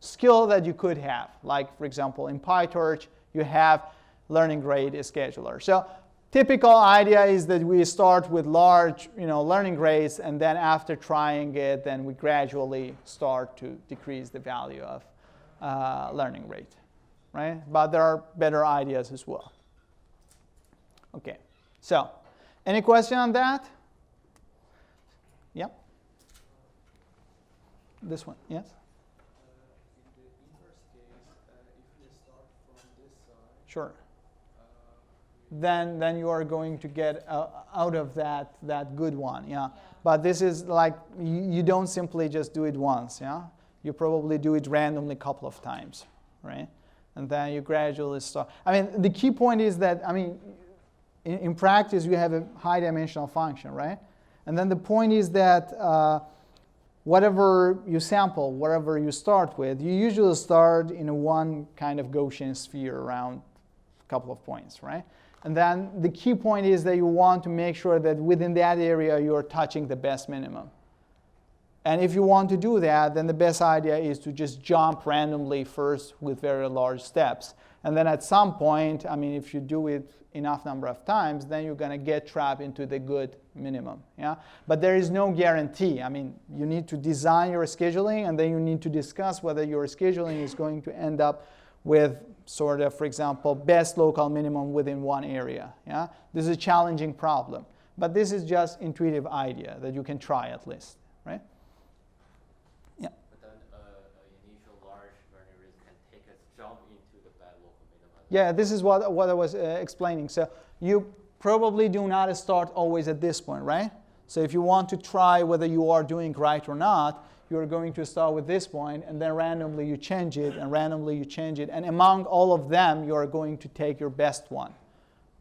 skill that you could have. Like, for example, in PyTorch, you have learning rate scheduler. So typical idea is that we start with large learning rates, and then after trying it, then we gradually start to decrease the value of learning rate, right? But there are better ideas as well. Okay, so any question on that? Yeah? This one, yes? In the inverse case, if we start from this side, Sure. Then you are going to get out of that good one, yeah? But this is like, you don't simply just do it once, yeah? You probably do it randomly a couple of times, right? And then you gradually start. I mean, the key point is that, I mean, in practice, you have a high-dimensional function, right? And then the point is that whatever you sample, whatever you start with, you usually start in one kind of Gaussian sphere around a couple of points, right? And then the key point is that you want to make sure that within that area you're touching the best minimum. And if you want to do that, then the best idea is to just jump randomly first with very large steps. And then at some point, I mean, if you do it enough number of times, then you're going to get trapped into the good minimum. Yeah? But there is no guarantee. I mean, you need to design your scheduling, and then you need to discuss whether your scheduling is going to end up with sort of, for example, best local minimum within one area. Yeah? This is a challenging problem. But this is just intuitive idea that you can try at least, right? Yeah. But then initial large learning rate can take us jump into the bad local minimum. Yeah, this is what I was explaining. So you probably do not start always at this point, right? So if you want to try whether you are doing right or not, you're going to start with this point, and then randomly you change it, and randomly you change it. And among all of them, you are going to take your best one,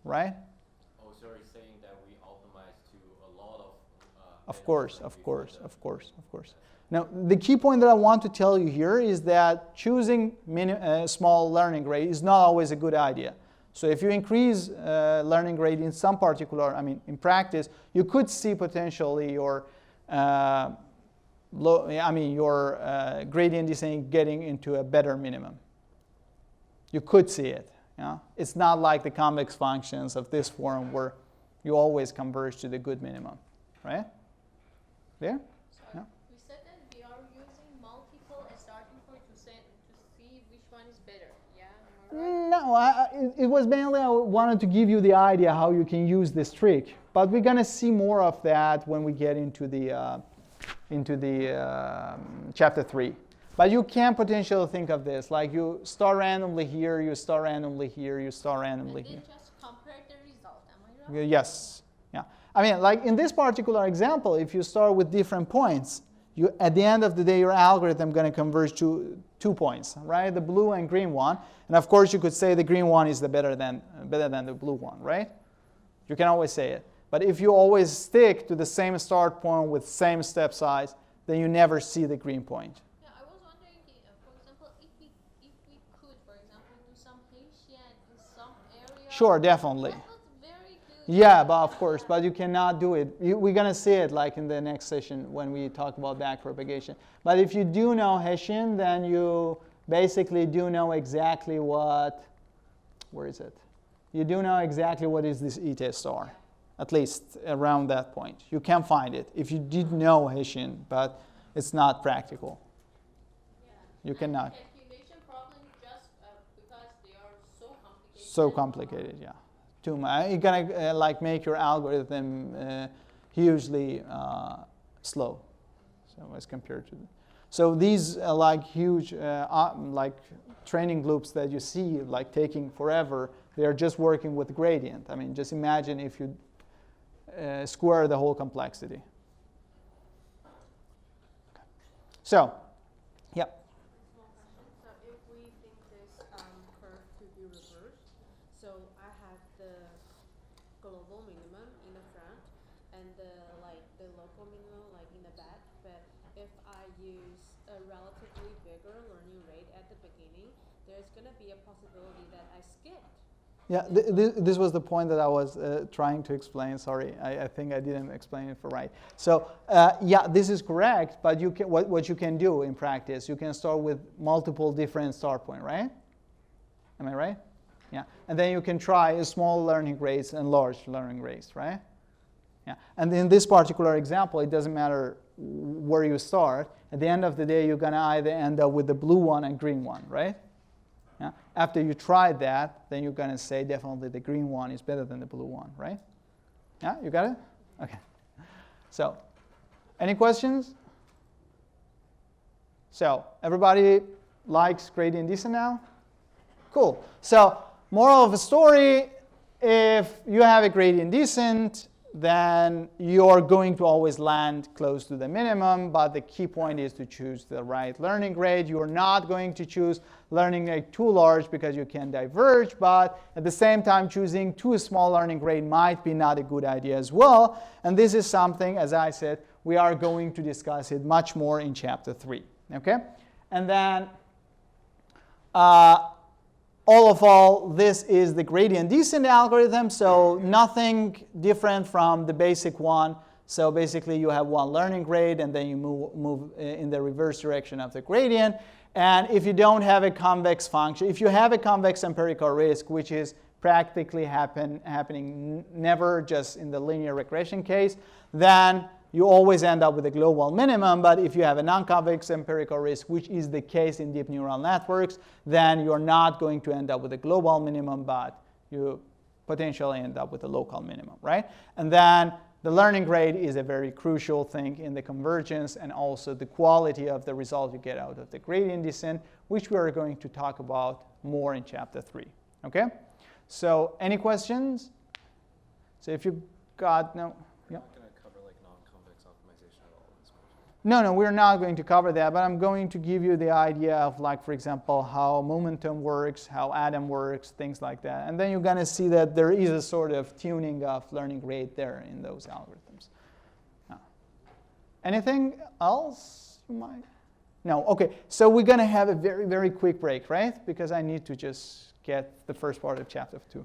right? Oh, so you're saying that we optimize to a lot of... Of course. Now, the key point that I want to tell you here is that choosing small learning rate is not always a good idea. So if you increase learning rate in some particular, I mean, in practice, you could see potentially your gradient descent getting into a better minimum. You could see it. Yeah? It's not like the convex functions of this form where you always converge to the good minimum, right? There? Yeah. We said that we are using multiple starting point to see which one is better. Yeah, am I right? No, it was mainly I wanted to give you the idea how you can use this trick. But we're going to see more of that when we get into the chapter 3. But you can potentially think of this, like you start randomly here, you start randomly here, you start randomly And here. then just compare the result, am I right? Yes. Yeah. I mean, like in this particular example, if you start with different points, you at the end of the day, your algorithm going to converge to 2 points, right? The blue and green one. And of course, you could say the green one is the better than the blue one, right? You can always say it. But if you always stick to the same start point with same step size, then you never see the green point. Yeah, I was wondering, for example, if we could, for example, do some Haitian in some area. Sure, definitely. That was very good. Yeah, but of course, but you cannot do it. We're going to see it like in the next session when we talk about backpropagation. But if you do know Hessian, then you basically do know exactly what, where is it? You do know exactly what is this e-test star, at least around that point. You can find it if you did know Hessian, but it's not practical. Yeah. You cannot. Calculation problem just because they are so complicated. So complicated, yeah. Too much. You're gonna like make your algorithm hugely slow, so as compared to. So these like huge like training loops that you see like taking forever, they are just working with gradient. I mean, just imagine if you square the whole complexity. Okay. So, yeah. Small question. So if we think this curve to be reversed, so I have the global minimum in the front and the local minimum like in the back. But if I use a relatively bigger learning rate at the beginning, there's gonna be a possibility that I skipped. Yeah, this was the point that I was trying to explain. Sorry, I think I didn't explain it for right. So yeah, this is correct, but you can, what you can do in practice, you can start with multiple different start point, right? Am I right? Yeah, and then you can try small learning rates and large learning rates, right? Yeah, and in this particular example, it doesn't matter where you start. At the end of the day, you're gonna either end up with the blue one and green one, right? Yeah. After you try that, then you're going to say definitely the green one is better than the blue one, right? Yeah, you got it? Okay. So, any questions? So, everybody likes gradient descent now? Cool. So, moral of the story, if you have a gradient descent, then you're going to always land close to the minimum, but the key point is to choose the right learning rate. You're not going to choose learning rate too large because you can diverge, but at the same time choosing too small learning rate might be not a good idea as well. And this is something, as I said, we are going to discuss it much more in chapter 3. Okay? And then all, this is the gradient descent algorithm, so nothing different from the basic one. So basically you have one learning rate and then you move in the reverse direction of the gradient. And if you don't have a convex function, if you have a convex empirical risk, which is practically happening never just in the linear regression case, then you always end up with a global minimum. But if you have a non-convex empirical risk, which is the case in deep neural networks, then you're not going to end up with a global minimum, but you potentially end up with a local minimum, right? And then the learning rate is a very crucial thing in the convergence and also the quality of the result you get out of the gradient descent, which we are going to talk about more in chapter 3, okay? So any questions? So if you got no, yeah. No, we're not going to cover that, but I'm going to give you the idea of, like, for example, how momentum works, how atom works, things like that. And then you're going to see that there is a sort of tuning of learning rate there in those algorithms. Anything else you might? No, okay. So we're going to have a very, very quick break, right? Because I need to just get the first part of chapter 2.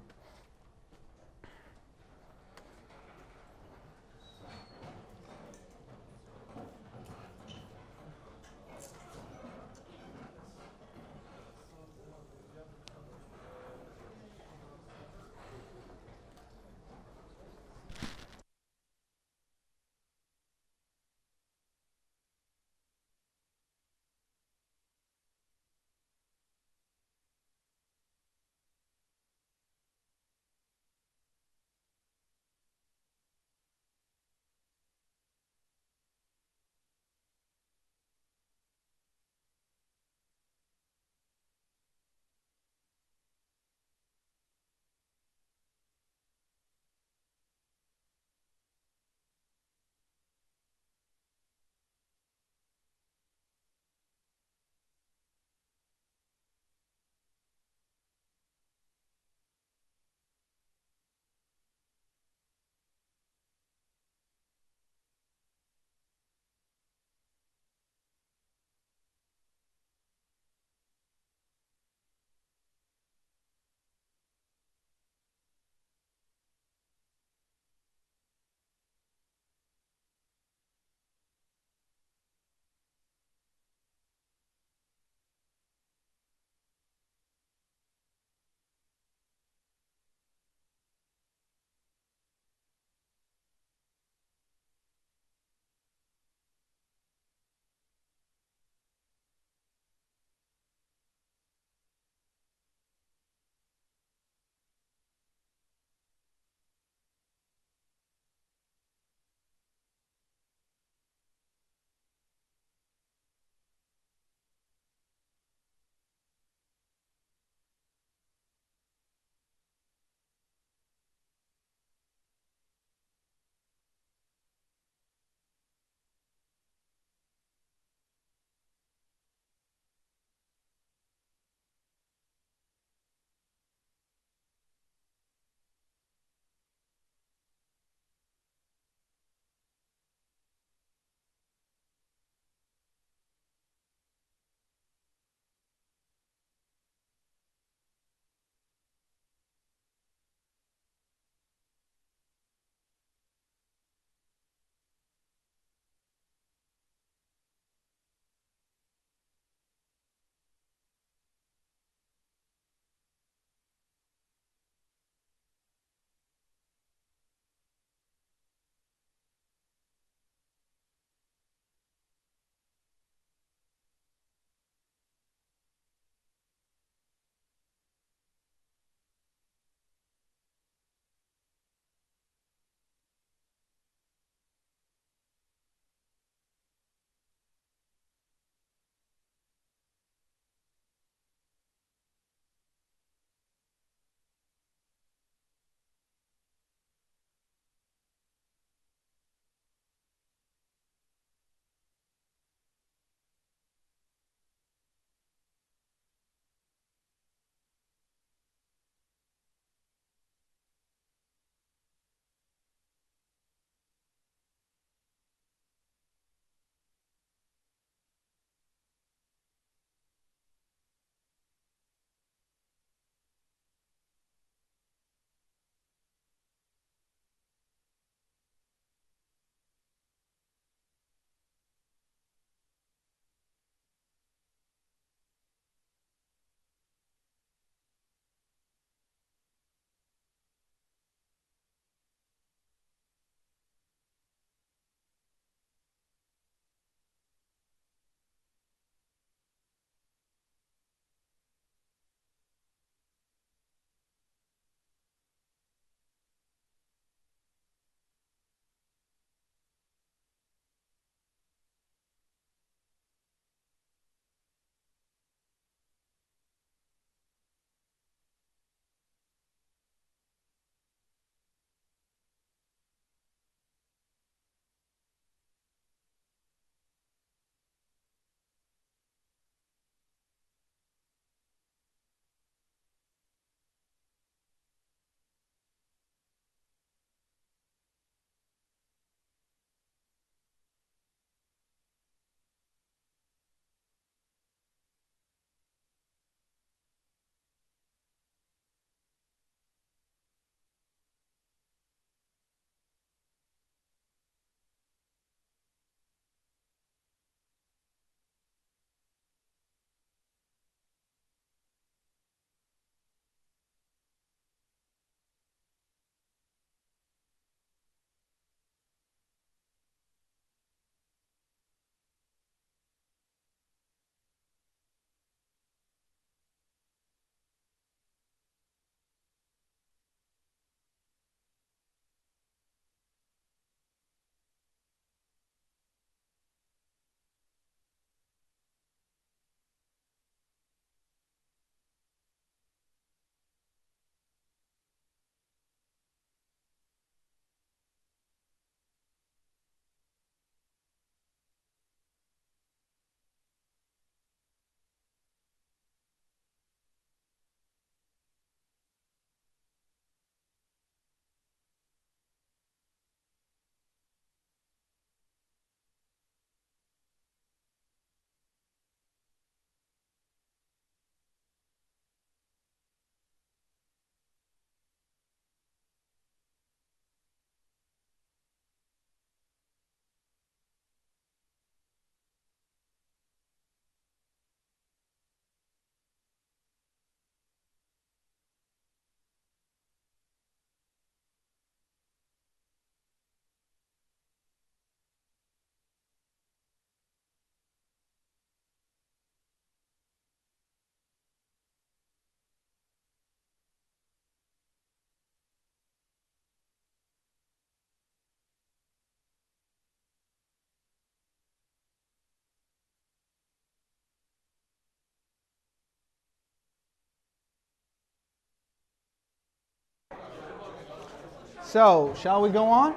So, shall we go on?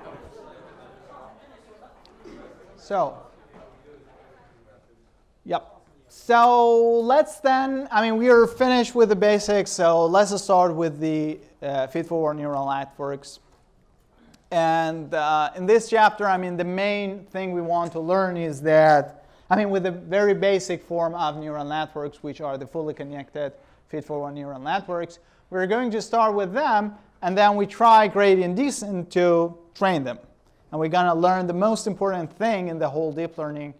So, yep. So let's then, we are finished with the basics, so let's start with the feed-forward neural networks. And in this chapter, the main thing we want to learn is that, with the very basic form of neural networks, which are the fully connected feed-forward neural networks, we're going to start with them, and then we try gradient descent to train them. And we're going to learn the most important thing in the whole deep learning,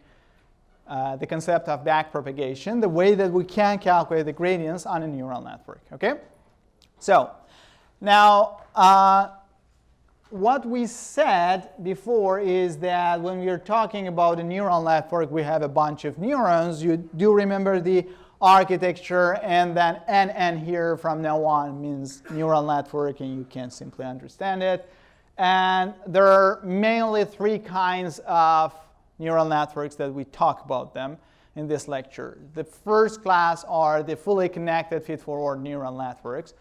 the concept of backpropagation, the way that we can calculate the gradients on a neural network. Okay? So, now, what we said before is that when we are talking about a neural network, we have a bunch of neurons. You do remember the architecture, and then NN here from now on means neural network, and you can simply understand it. And there are mainly three kinds of neural networks that we talk about them in this lecture. The first class are the fully connected feed-forward neural networks,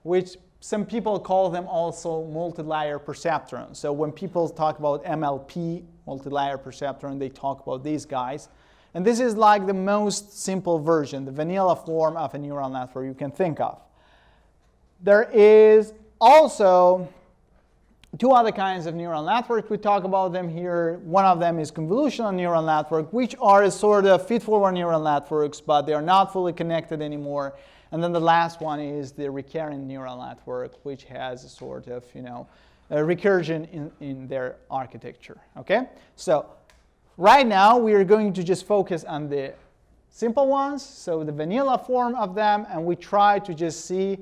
which some people call them also multi-layer perceptrons. So when people talk about MLP, multi-layer perceptron, they talk about these guys. And this is like the most simple version, the vanilla form of a neural network you can think of. There is also two other kinds of neural networks. We talk about them here. One of them is convolutional neural network, which are a sort of feed-forward neural networks, but they are not fully connected anymore. And then the last one is the recurrent neural network, which has a sort of, a recursion in their architecture. Okay? So right now, we are going to just focus on the simple ones, so the vanilla form of them, and we try to just see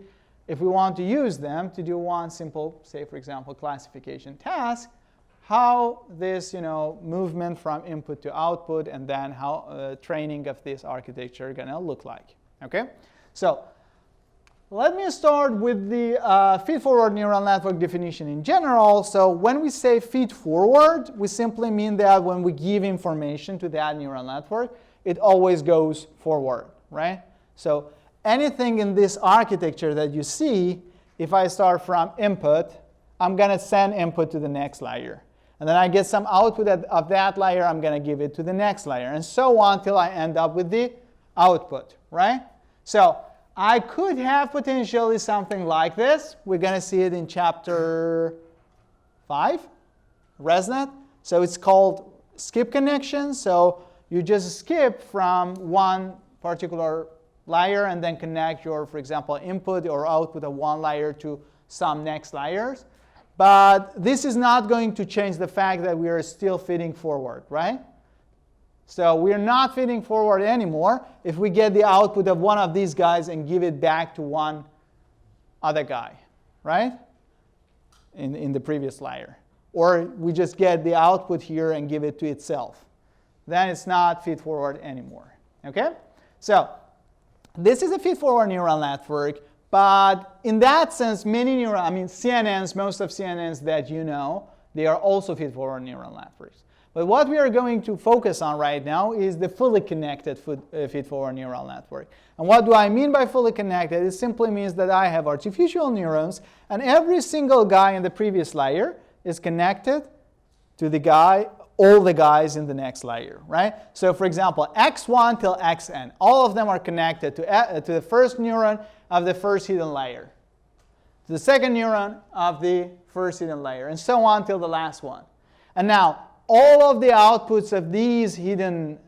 if we want to use them to do one simple, say, for example, classification task, how this, movement from input to output, and then how training of this architecture are going to look like. Okay? So let me start with the feed-forward neural network definition in general. So when we say feed-forward, we simply mean that when we give information to that neural network, it always goes forward, right? So anything in this architecture that you see, if I start from input, I'm going to send input to the next layer. And then I get some output of that layer, I'm going to give it to the next layer, and so on till I end up with the output, right? So I could have potentially something like this. We're going to see it in chapter 5, ResNet. So it's called skip connection. So you just skip from one particular layer and then connect your, for example, input or output of one layer to some next layers. But this is not going to change the fact that we are still feeding forward, right? So we're not feeding forward anymore if we get the output of one of these guys and give it back to one other guy, right? In the previous layer. Or we just get the output here and give it to itself. Then it's not feed-forward anymore. Okay? So this is a feed-forward neural network, but in that sense, many CNNs, most of CNNs that you know, they are also feed-forward neural networks. But what we are going to focus on right now is the fully connected feed-forward neural network. And what do I mean by fully connected? It simply means that I have artificial neurons, and every single guy in the previous layer is connected to the guy, all the guys in the next layer, right? So for example, x1 till xn, all of them are connected to the first neuron of the first hidden layer, to the second neuron of the first hidden layer, and so on till the last one. And now, all of the outputs of these hidden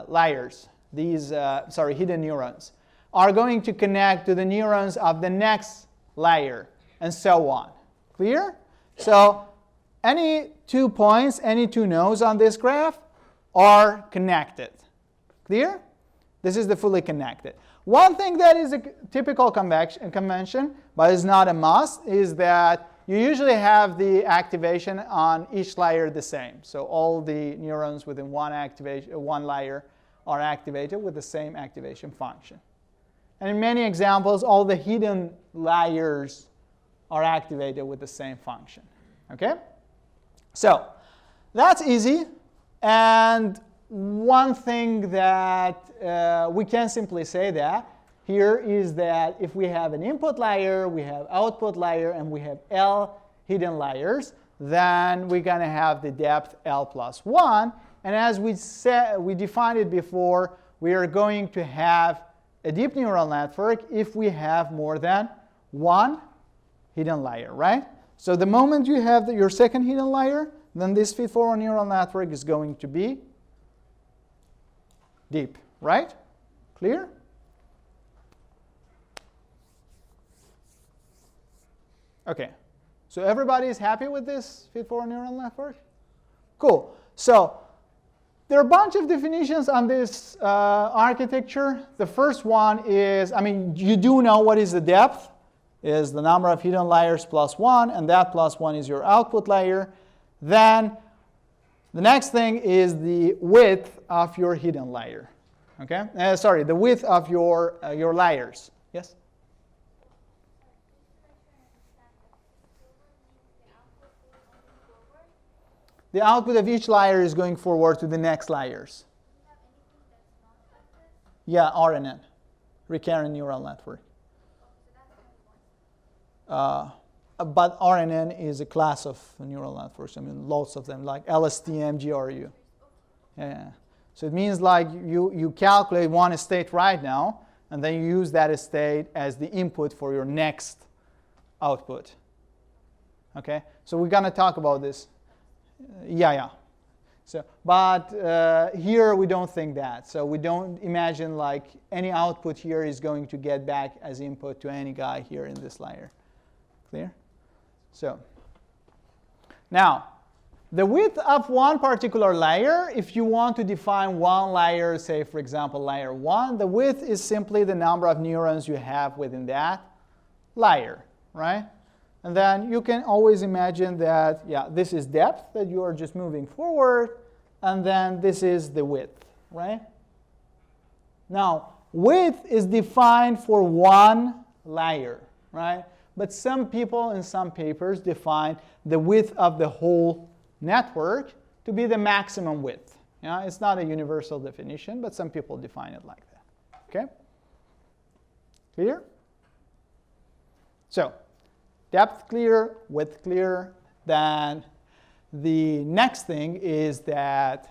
layers, hidden neurons, are going to connect to the neurons of the next layer, and so on. Clear? So any 2 points, any 2 nodes on this graph are connected. Clear? This is the fully connected. One thing that is a typical convention, but is not a must, is that you usually have the activation on each layer the same. So all the neurons within one layer are activated with the same activation function. And in many examples, all the hidden layers are activated with the same function. Okay? So that's easy. And one thing that we can simply say that here is that if we have an input layer, we have output layer, and we have L hidden layers, then we're going to have the depth L plus 1. And as we defined it before, we are going to have a deep neural network if we have more than one hidden layer, right? So the moment you have your second hidden layer, then this feed-forward neural network is going to be deep, right? Clear? Okay, so everybody is happy with this feed-forward neural network? Cool. So there are a bunch of definitions on this architecture. The first one is, I mean, you do know what is the depth, is the number of hidden layers plus 1, and that plus 1 is your output layer. Then the next thing is the width of your hidden layer. Okay? Sorry, the width of your layers. Yes? The output of each layer is going forward to the next layers. Yeah, RNN, recurrent neural network. But RNN is a class of neural networks. I mean, lots of them, like LSTM, GRU. Yeah. So it means like you calculate one state right now, and then you use that state as the input for your next output. Okay? So we're going to talk about this. Yeah. So, but here we don't think that. So we don't imagine like any output here is going to get back as input to any guy here in this layer. Clear? So now, the width of one particular layer, if you want to define one layer, say for example layer 1, the width is simply the number of neurons you have within that layer, right? And then you can always imagine that, yeah, this is depth, that you are just moving forward, and then this is the width, right? Now, width is defined for one layer, right? But some people in some papers define the width of the whole network to be the maximum width. Yeah, it's not a universal definition, but some people define it like that. Okay? Clear? So, depth clear, width clear. Then the next thing is that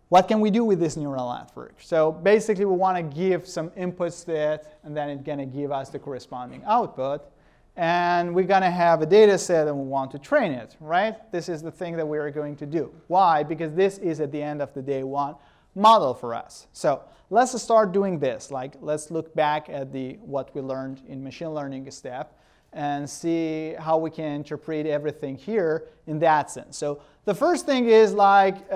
what can we do with this neural network? So basically we want to give some inputs to it, and then it's going to give us the corresponding output. And we're going to have a data set and we want to train it, right? This is the thing that we are going to do. Why? Because this is at the end of the day one model for us. So let's start doing this. Like, let's look back at what we learned in machine learning step and see how we can interpret everything here in that sense. So the first thing is like,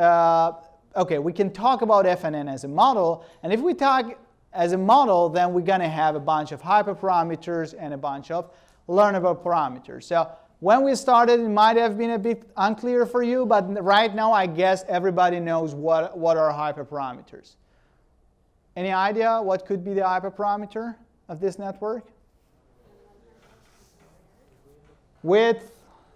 okay, we can talk about FNN as a model, and if we talk as a model, then we're going to have a bunch of hyperparameters and a bunch of learnable parameters. So when we started, it might have been a bit unclear for you, but right now I guess everybody knows what are hyperparameters. Any idea what could be the hyperparameter of this network? Width,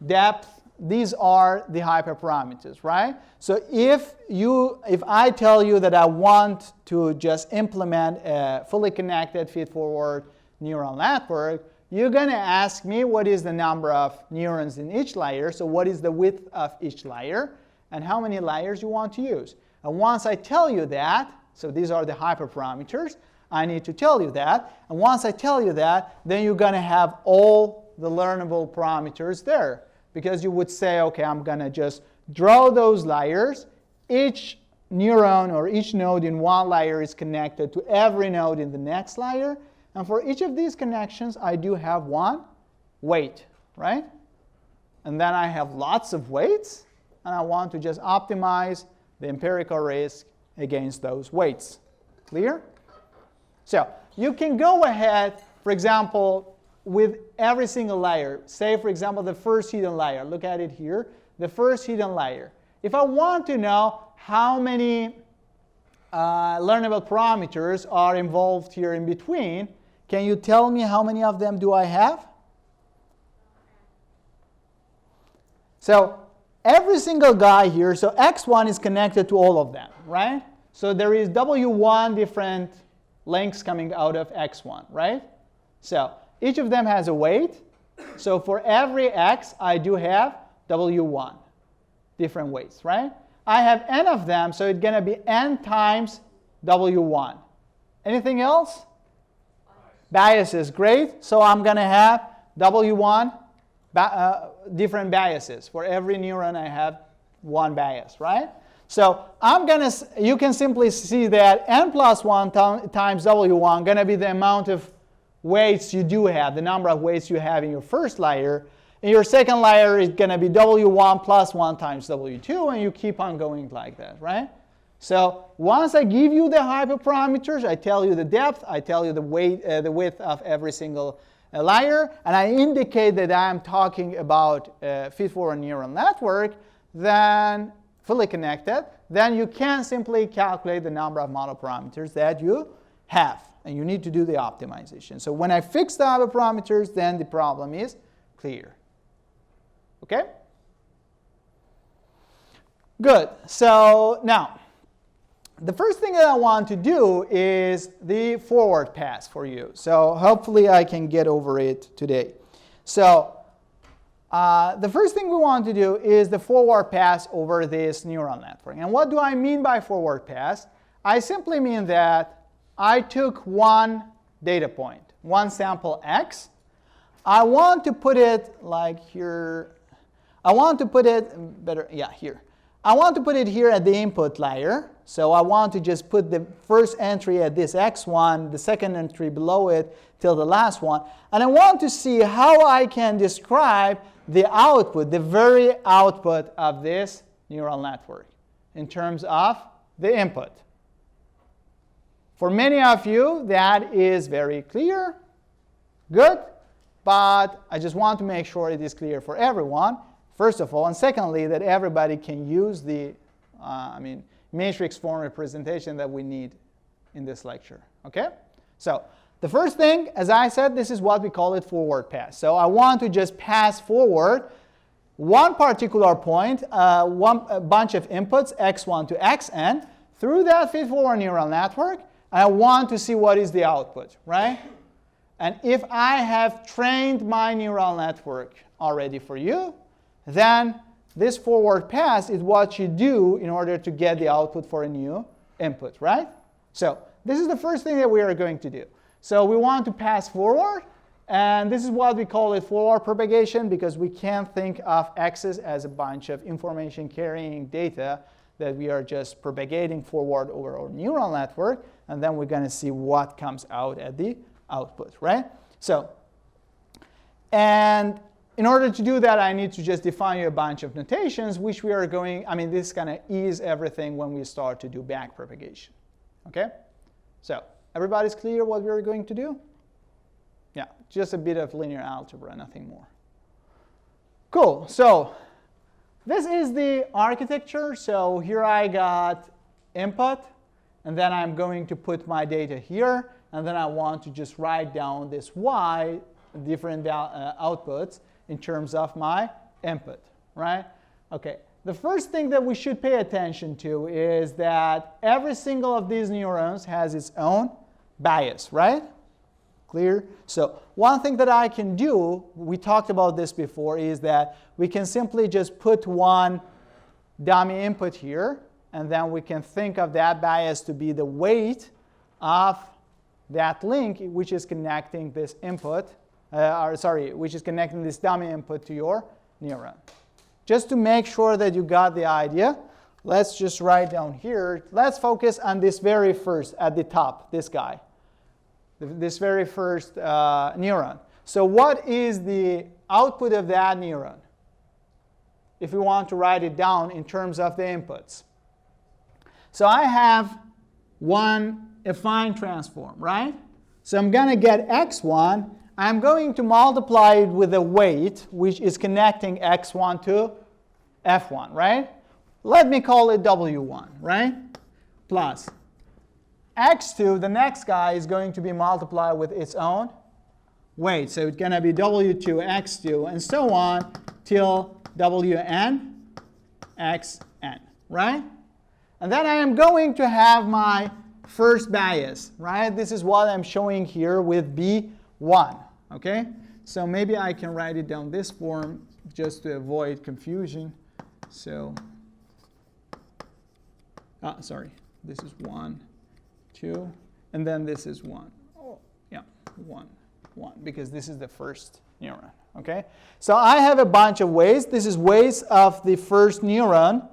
depth, these are the hyperparameters, right? So if I tell you that I want to just implement a fully connected feed-forward neural network, you're going to ask me what is the number of neurons in each layer, so what is the width of each layer, and how many layers you want to use. And once I tell you that, so these are the hyperparameters, I need to tell you that, and once I tell you that, then you're going to have all the learnable parameters there. Because you would say, okay, I'm going to just draw those layers. Each neuron or each node in one layer is connected to every node in the next layer. And for each of these connections, I do have one weight, right? And then I have lots of weights, and I want to just optimize the empirical risk against those weights. Clear? So you can go ahead, for example, with every single layer. Say, for example, the first hidden layer. Look at it here. The first hidden layer. If I want to know how many learnable parameters are involved here in between, can you tell me how many of them do I have? So every single guy here, so x1 is connected to all of them, right? So there is w1 different links coming out of x1, right? So each of them has a weight, So for every x, I do have W1, different weights, right? I have n of them, so it's going to be n times W1. Anything else? Biases, great. So I'm going to have W1 different biases. For every neuron, I have one bias, right? So you can simply see that n plus 1 times W1 going to be the amount of weights you do have, the number of weights you have in your first layer. In your second layer, it's going to be W1 plus 1 times W2, and you keep on going like that, right? So once I give you the hyperparameters, I tell you the depth, I tell you the width of every single layer, and I indicate that I'm talking about a feed-forward neural network, then fully connected, then you can simply calculate the number of model parameters that you have. And you need to do the optimization. So when I fix the hyperparameters, then the problem is clear. Okay? Good. So now, the first thing that I want to do is the forward pass for you. So hopefully I can get over it today. So the first thing we want to do is the forward pass over this neural network. And what do I mean by forward pass? I simply mean that I took one data point, one sample x. I want to put it like here. I want to put it here. I want to put it here at the input layer. So I want to just put the first entry at this x1, the second entry below it till the last one. And I want to see how I can describe the output, the very output of this neural network in terms of the input. For many of you, that is very clear. Good. But I just want to make sure it is clear for everyone, first of all. And secondly, that everybody can use the matrix form representation that we need in this lecture. Okay? So the first thing, as I said, this is what we call it forward pass. So I want to just pass forward one particular point, a bunch of inputs, x1 to xn, through that feed-forward neural network. I want to see what is the output, right? And if I have trained my neural network already for you, then this forward pass is what you do in order to get the output for a new input, right? So this is the first thing that we are going to do. So we want to pass forward, and this is what we call it forward propagation, because we can't think of x's as a bunch of information carrying data that we are just propagating forward over our neural network, and then we're going to see what comes out at the output, right? So, and in order to do that, I need to just define you a bunch of notations, which we are going, this is going to ease everything when we start to do back propagation, okay? So, everybody's clear what we're going to do? Yeah, just a bit of linear algebra, nothing more. Cool, so this is the architecture. So here I got input, and then I'm going to put my data here, and then I want to just write down this y, different outputs in terms of my input, right? Okay, the first thing that we should pay attention to is that every single of these neurons has its own bias, right? Clear? So one thing that I can do, we talked about this before, is that we can simply just put one dummy input here, and then we can think of that bias to be the weight of that link which is connecting this input, which is connecting this dummy input to your neuron. Just to make sure that you got the idea, let's just write down here. Let's focus on this very first at the top, this guy. This very first neuron. So what is the output of that neuron? If we want to write it down in terms of the inputs. So I have one affine transform, right? So I'm going to get x1. I'm going to multiply it with a weight which is connecting x1 to f1, right? Let me call it w1, right? Plus x2, the next guy, is going to be multiplied with its own weight. So it's going to be w2, x2, and so on till wn, xn, right? And then I am going to have my first bias, right? This is what I'm showing here with b1, okay? So maybe I can write it down this form just to avoid confusion. So, sorry, this is 1, 2, and then this is 1. Oh, yeah, 1, 1, because this is the first neuron. Okay, so I have a bunch of weights. This is weights of the first neuron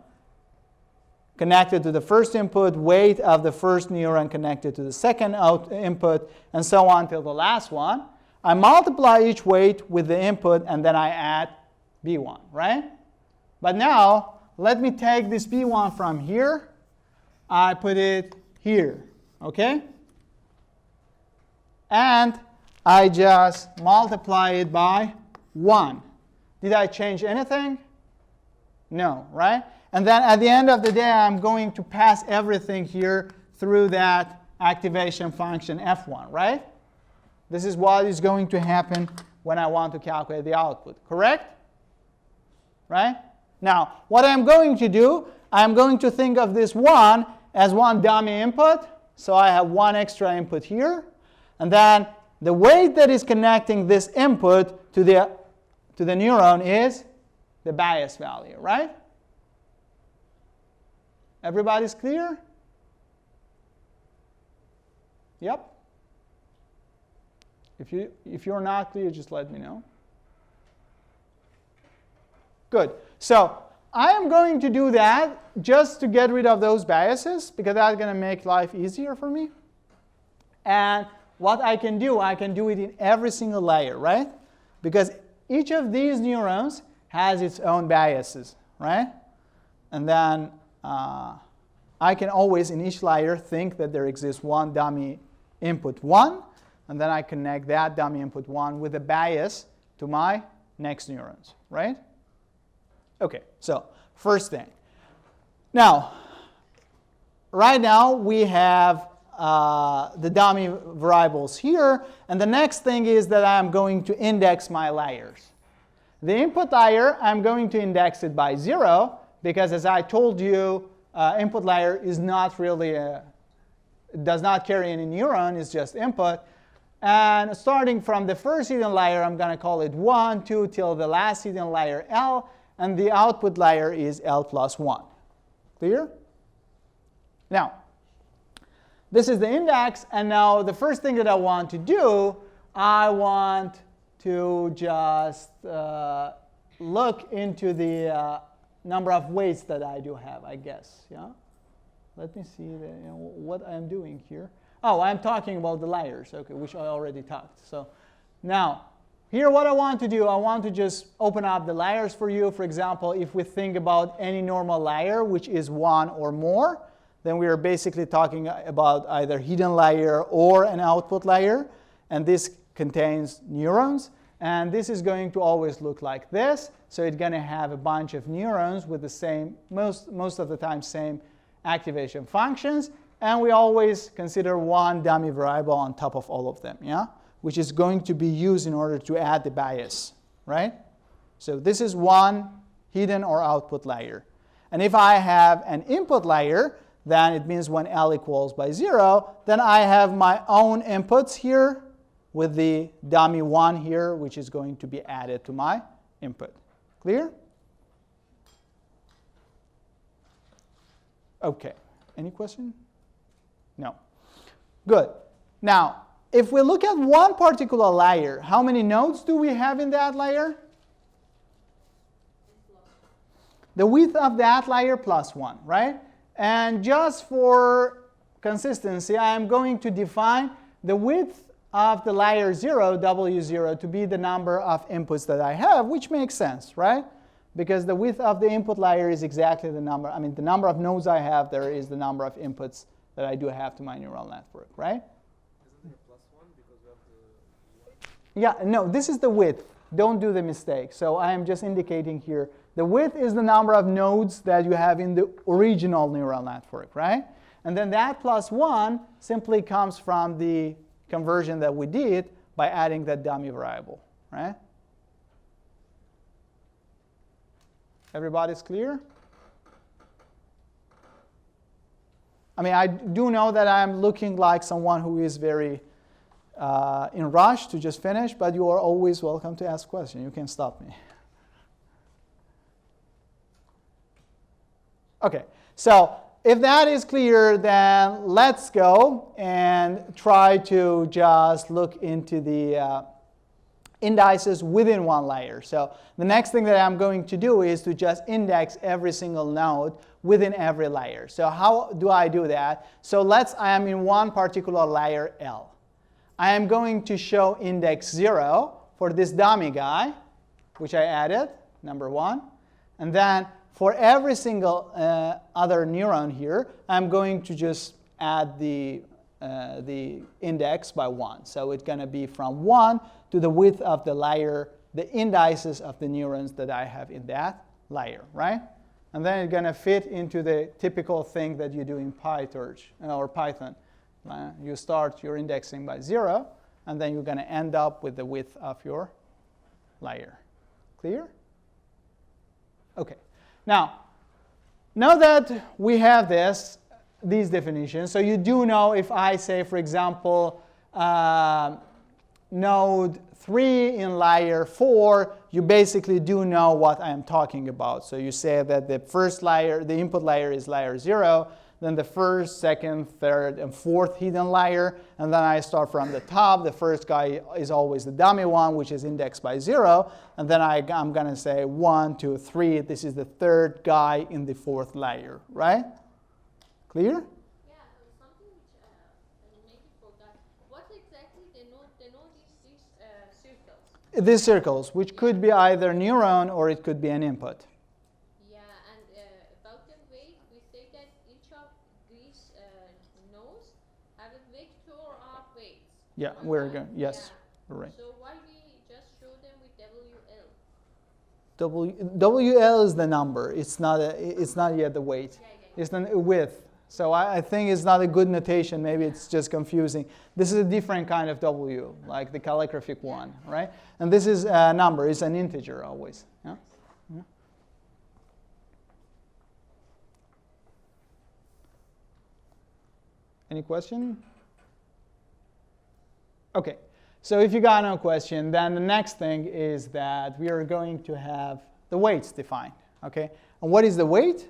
connected to the first input, weight of the first neuron connected to the second input, and so on till the last one. I multiply each weight with the input, and then I add B1, right? But now, let me take this B1 from here. I put it here, okay? And I just multiply it by 1. Did I change anything? No, right? And then at the end of the day, I'm going to pass everything here through that activation function F1, right? This is what is going to happen when I want to calculate the output, correct? Right? Now, what I'm going to do, I'm going to think of this 1 as one dummy input. So I have one extra input here. And then the weight that is connecting this input to the neuron is the bias value, right? Everybody's clear? Yep. If you're not clear, just let me know. Good. So I am going to do that just to get rid of those biases, because that's going to make life easier for me. And what I can do it in every single layer, right? Because each of these neurons has its own biases, right? And then I can always, in each layer, think that there exists one dummy input 1, and then I connect that dummy input 1 with a bias to my next neurons, right? Okay, so first thing. Now, right now we have the dummy variables here, and the next thing is that I'm going to index my layers. The input layer, I'm going to index it by 0, because as I told you, input layer is not really does not carry any neuron, it's just input. And starting from the first hidden layer, I'm going to call it 1, 2, till the last hidden layer L, and the output layer is L plus 1. Clear? Now, this is the index, and now the first thing that I want to do, I want to just look into the number of weights that I do have, I guess. Yeah? Let me see what I'm doing here. Oh, I'm talking about the layers, okay, which I already talked. So now, here what I want to do, I want to just open up the layers for you. For example, if we think about any normal layer, which is 1 or more, then we are basically talking about either hidden layer or an output layer. And this contains neurons. And this is going to always look like this. So it's going to have a bunch of neurons with the same, most of the time, same activation functions. And we always consider one dummy variable on top of all of them, yeah? Which is going to be used in order to add the bias, right? So this is one hidden or output layer. And if I have an input layer, then it means when L equals by 0, then I have my own inputs here with the dummy 1 here, which is going to be added to my input. Clear? Okay. Any question? No. Good. Now, if we look at one particular layer, how many nodes do we have in that layer? The width of that layer plus 1, right? And just for consistency, I am going to define the width of the layer 0, W0, to be the number of inputs that I have, which makes sense, right? Because the width of the input layer is exactly the number, the number of nodes I have there is the number of inputs that I do have to my neural network, right? Isn't there a plus 1 because we have the 1? Yeah, no, this is the width. Don't do the mistake. So I am just indicating here. The width is the number of nodes that you have in the original neural network, right? And then that plus 1 simply comes from the conversion that we did by adding that dummy variable, right? Everybody's clear? I do know that I'm looking like someone who is very in rush to just finish, but you are always welcome to ask questions. You can stop me. Okay, so if that is clear, then let's go and try to just look into the indices within one layer. So the next thing that I'm going to do is to just index every single node within every layer. So how do I do that? So I am in one particular layer L. I am going to show index 0 for this dummy guy, which I added, number 1. And then for every single other neuron here, I'm going to just add the index by 1. So it's going to be from 1 to the width of the layer, the indices of the neurons that I have in that layer, right? And then it's going to fit into the typical thing that you do in PyTorch or Python. You start your indexing by 0, and then you're going to end up with the width of your layer. Clear? OK. Now that we have these definitions, so you do know if I say, for example, node 3 in layer 4, you basically do know what I'm talking about. So you say that the first layer, the input layer is layer 0, then the first, second, third, and fourth hidden layer, and then I start from the top. The first guy is always the dummy one, which is indexed by 0, and then I'm going to say 1, 2, 3. This is the third guy in the fourth layer, right? Clear? Yeah, something which I maybe forgot. What exactly denote these circles? These circles, which could be either neuron or it could be an input. Yeah, and about the weight, we say that each of these nodes have a vector of weights. Yeah, on we're top. going. Yes, Yeah. right. So why we just show them with WL? WL is the number. It's not yet the weight. Yeah. It's the width. So I think it's not a good notation. Maybe it's just confusing. This is a different kind of W, like the calligraphic one, right? And this is a number. It's an integer always. Yeah? Yeah. Any question? OK. So if you got no question, then the next thing is that we are going to have the weights defined. OK? And what is the weight?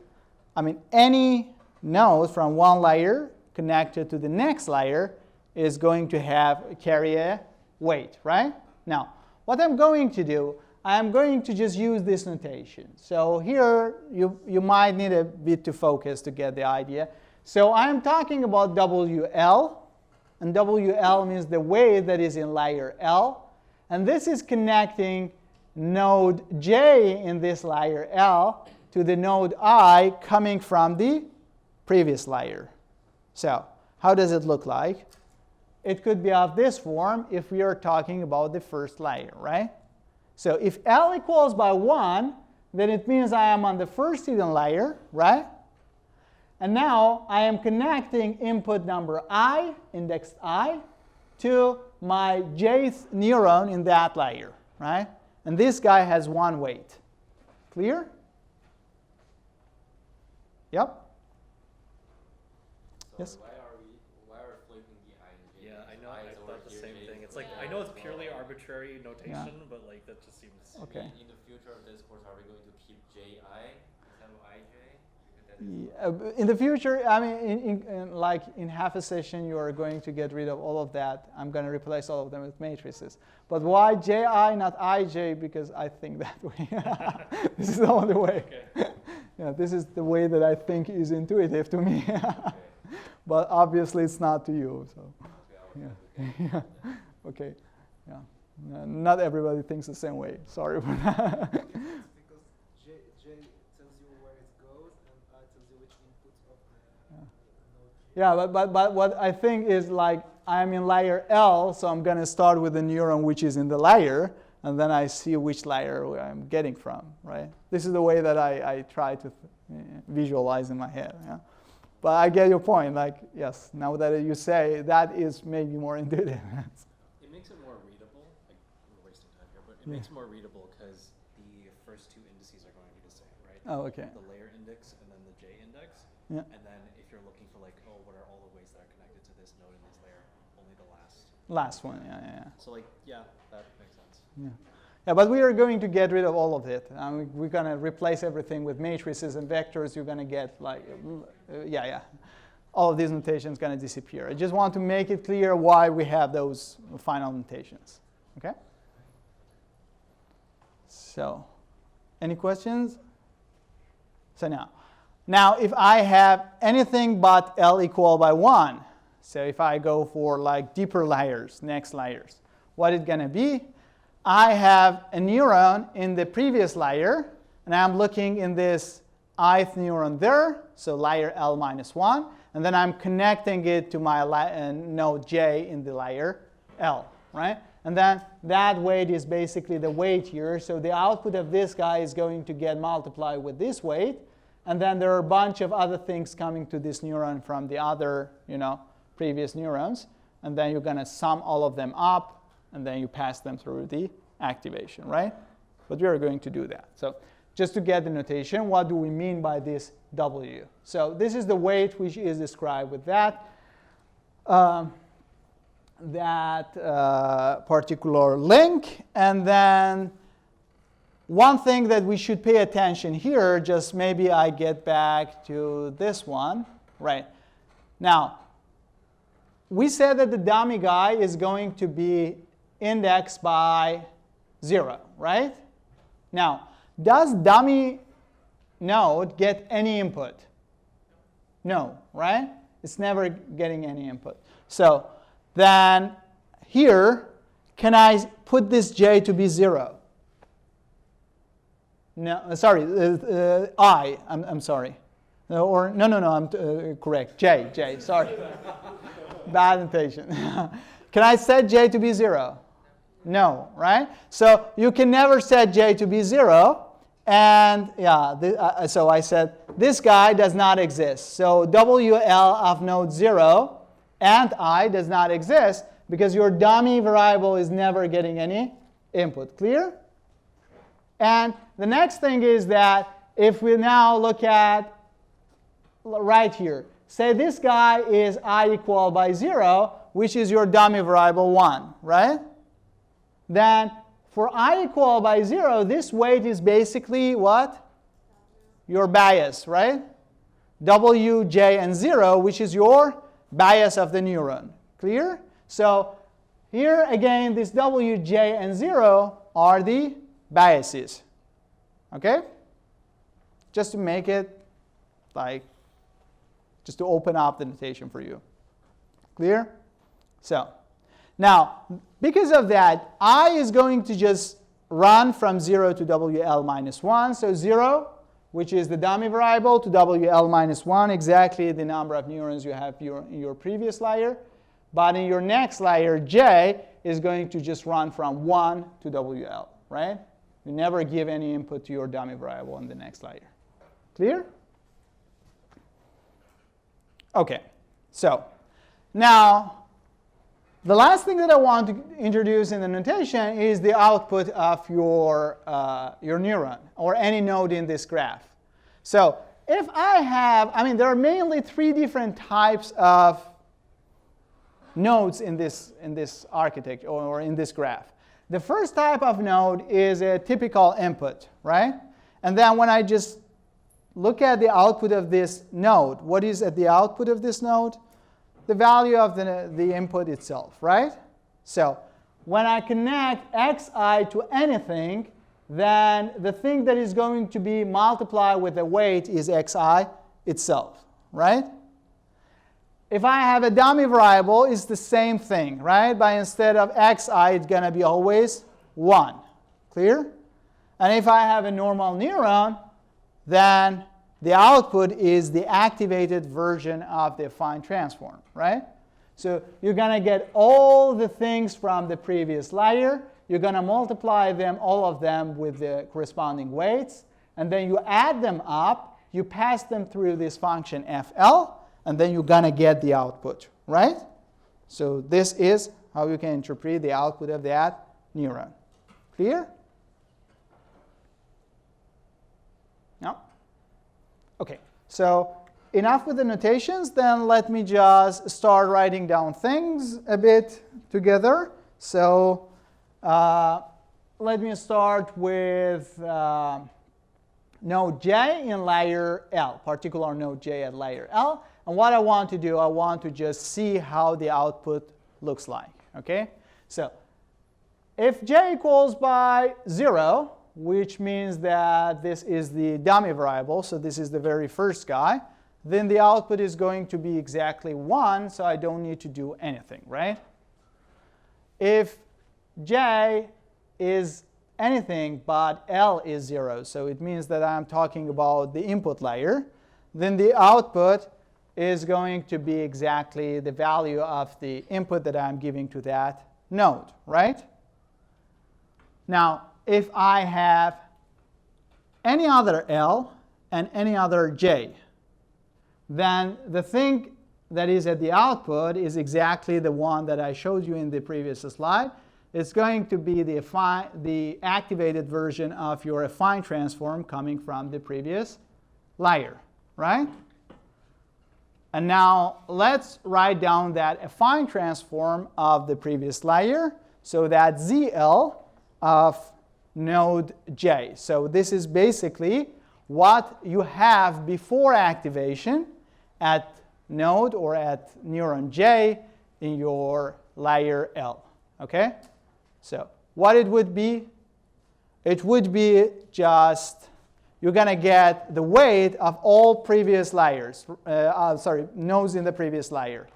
I mean, any node from one layer connected to the next layer is going to carry a weight, right? Now, what I'm going to do, I'm going to just use this notation. So here, you might need a bit to focus to get the idea. So I'm talking about WL, and WL means the weight that is in layer L. And this is connecting node J in this layer L to the node I coming from the previous layer. So how does it look like? It could be of this form if we are talking about the first layer, right? So if L equals by 1, then it means I am on the first hidden layer, right? And now I am connecting input number I, index I, to my jth neuron in that layer, right? And this guy has one weight. Clear? Yep. So Yes? why are we flipping the I and J? Yeah, I know. I I is over thought the here, same J thing. is It's like over I know it's here. purely arbitrary notation, but like that just seems. Okay. In the future of this course, are we going to keep JI instead of IJ? In the future, I mean, like in half a session, you are going to get rid of all of that. I'm going to replace all of them with matrices. But why JI, not IJ? Because I think that way. This is the only way. Okay. Yeah, this is the way that I think is intuitive to me. But obviously, it's not to you. So, yeah. Okay. Yeah. Not everybody thinks the same way. Sorry for that. Because J tells you where it goes, and I tells you which inputs of the node. Yeah, but what I think is like I'm in layer L, so I'm going to start with the neuron which is in the layer, and then I see which layer I'm getting from, right? This is the way that I try to visualize in my head. Yeah? But I get your point. Like, yes, now that you say, that is maybe more intuitive. It makes it more readable. Like we're wasting time here, but it Yeah. makes it more readable because the first two indices are going to be the same, right? Oh, okay. The layer index and then the J index. Yeah. And then if you're looking for like, oh, what are all the weights that are connected to this node in this layer? Only the last Last one, yeah. So like, yeah, that makes sense. Yeah, but we are going to get rid of all of it. We're going to replace everything with matrices and vectors. You're going to get like, all of these notations going to disappear. I just want to make it clear why we have those final notations. Okay? So, any questions? So now if I have anything but L equal by 1, so if I go for like deeper layers, next layers, what is going to be? I have a neuron in the previous layer, and I'm looking in this ith neuron there, so layer L minus 1, and then I'm connecting it to my node J in the layer L, right? And then that weight is basically the weight here, so the output of this guy is going to get multiplied with this weight, and then there are a bunch of other things coming to this neuron from the other, previous neurons, and then you're going to sum all of them up, and then you pass them through the activation, right? But we are going to do that. So just to get the notation, what do we mean by this W? So this is the weight which is described with that, particular link. And then one thing that we should pay attention here, just maybe I get back to this one, right? Now, we said that the dummy guy is going to be indexed by 0, right? Now, does dummy node get any input? No, right? It's never getting any input. So then here, can I put this j to be 0? No, sorry, I'm sorry. No, I'm correct. J, sorry. Bad notation. Can I set j to be 0? No, right? So you can never set j to be 0. And so I said this guy does not exist. So WL of node 0 and I does not exist because your dummy variable is never getting any input. Clear? And the next thing is that if we now look at right here, say this guy is I equal by 0, which is your dummy variable 1, right? Then for I equal by 0, this weight is basically what? Your bias, right? W, J, and 0, which is your bias of the neuron. Clear? So here again, this W, J, and 0 are the biases. Okay? Just to make it just to open up the notation for you. Clear? So now, because of that, I is going to just run from 0 to WL minus 1. So 0, which is the dummy variable, to WL minus 1, exactly the number of neurons you have in your previous layer. But in your next layer, J is going to just run from 1 to WL, right? You never give any input to your dummy variable in the next layer. Clear? OK, so now the last thing that I want to introduce in the notation is the output of your neuron or any node in this graph. So if I have, there are mainly 3 different types of nodes in this architecture or in this graph. The first type of node is a typical input, right? And then when I just look at the output of this node, what is at the output of this node? The value of the input itself, right? So when I connect xi to anything, then the thing that is going to be multiplied with the weight is xi itself, right? If I have a dummy variable, it's the same thing, right? But instead of xi, it's going to be always 1. Clear? And if I have a normal neuron, then the output is the activated version of the affine transform, right? So you're going to get all the things from the previous layer. You're going to multiply them, all of them, with the corresponding weights. And then you add them up. You pass them through this function FL. And then you're going to get the output, right? So this is how you can interpret the output of that neuron. Clear? No? OK. So enough with the notations, then let me just start writing down things a bit together. So let me start with node J in layer L, particular node J at layer L. And what I want to do, I want to just see how the output looks like. Okay? So if J equals by 0, which means that this is the dummy variable, so this is the very first guy, then the output is going to be exactly 1, so I don't need to do anything, right? If J is anything but L is 0, so it means that I'm talking about the input layer, then the output is going to be exactly the value of the input that I'm giving to that node, right? Now, if I have any other L and any other J, then the thing that is at the output is exactly the one that I showed you in the previous slide. It's going to be the activated version of your affine transform coming from the previous layer, right? And now let's write down that affine transform of the previous layer, so that ZL of node J. So this is basically what you have before activation at node or at neuron J in your layer L. Okay? So what it would be just, you're going to get the weight of all previous layers, nodes in the previous layer.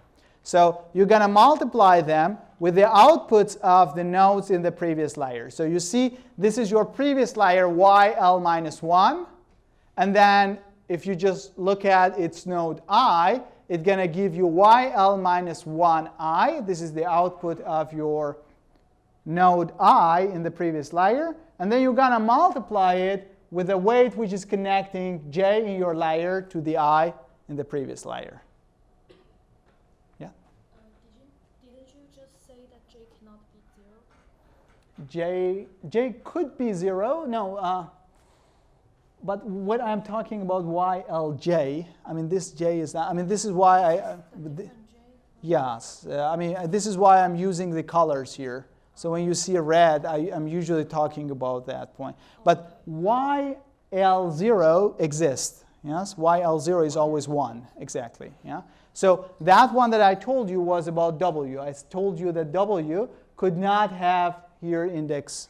So you're going to multiply them with the outputs of the nodes in the previous layer. So you see, this is your previous layer, YL minus 1. And then if you just look at its node I, it's going to give you YL minus 1I. This is the output of your node I in the previous layer. And then you're going to multiply it with the weight which is connecting J in your layer to the I in the previous layer. Yeah? Didn't you just say that J cannot be 0? J could be 0. No. But what I'm talking about YLJ, I mean, this J is not, I mean, this is why I, yes, I mean, this is why I'm using the colors here. So when you see a red, I'm usually talking about that point. But YL0 exists. Yes, YL0 is always 1, exactly. Yeah. So that one that I told you was about W. I told you that W could not have here index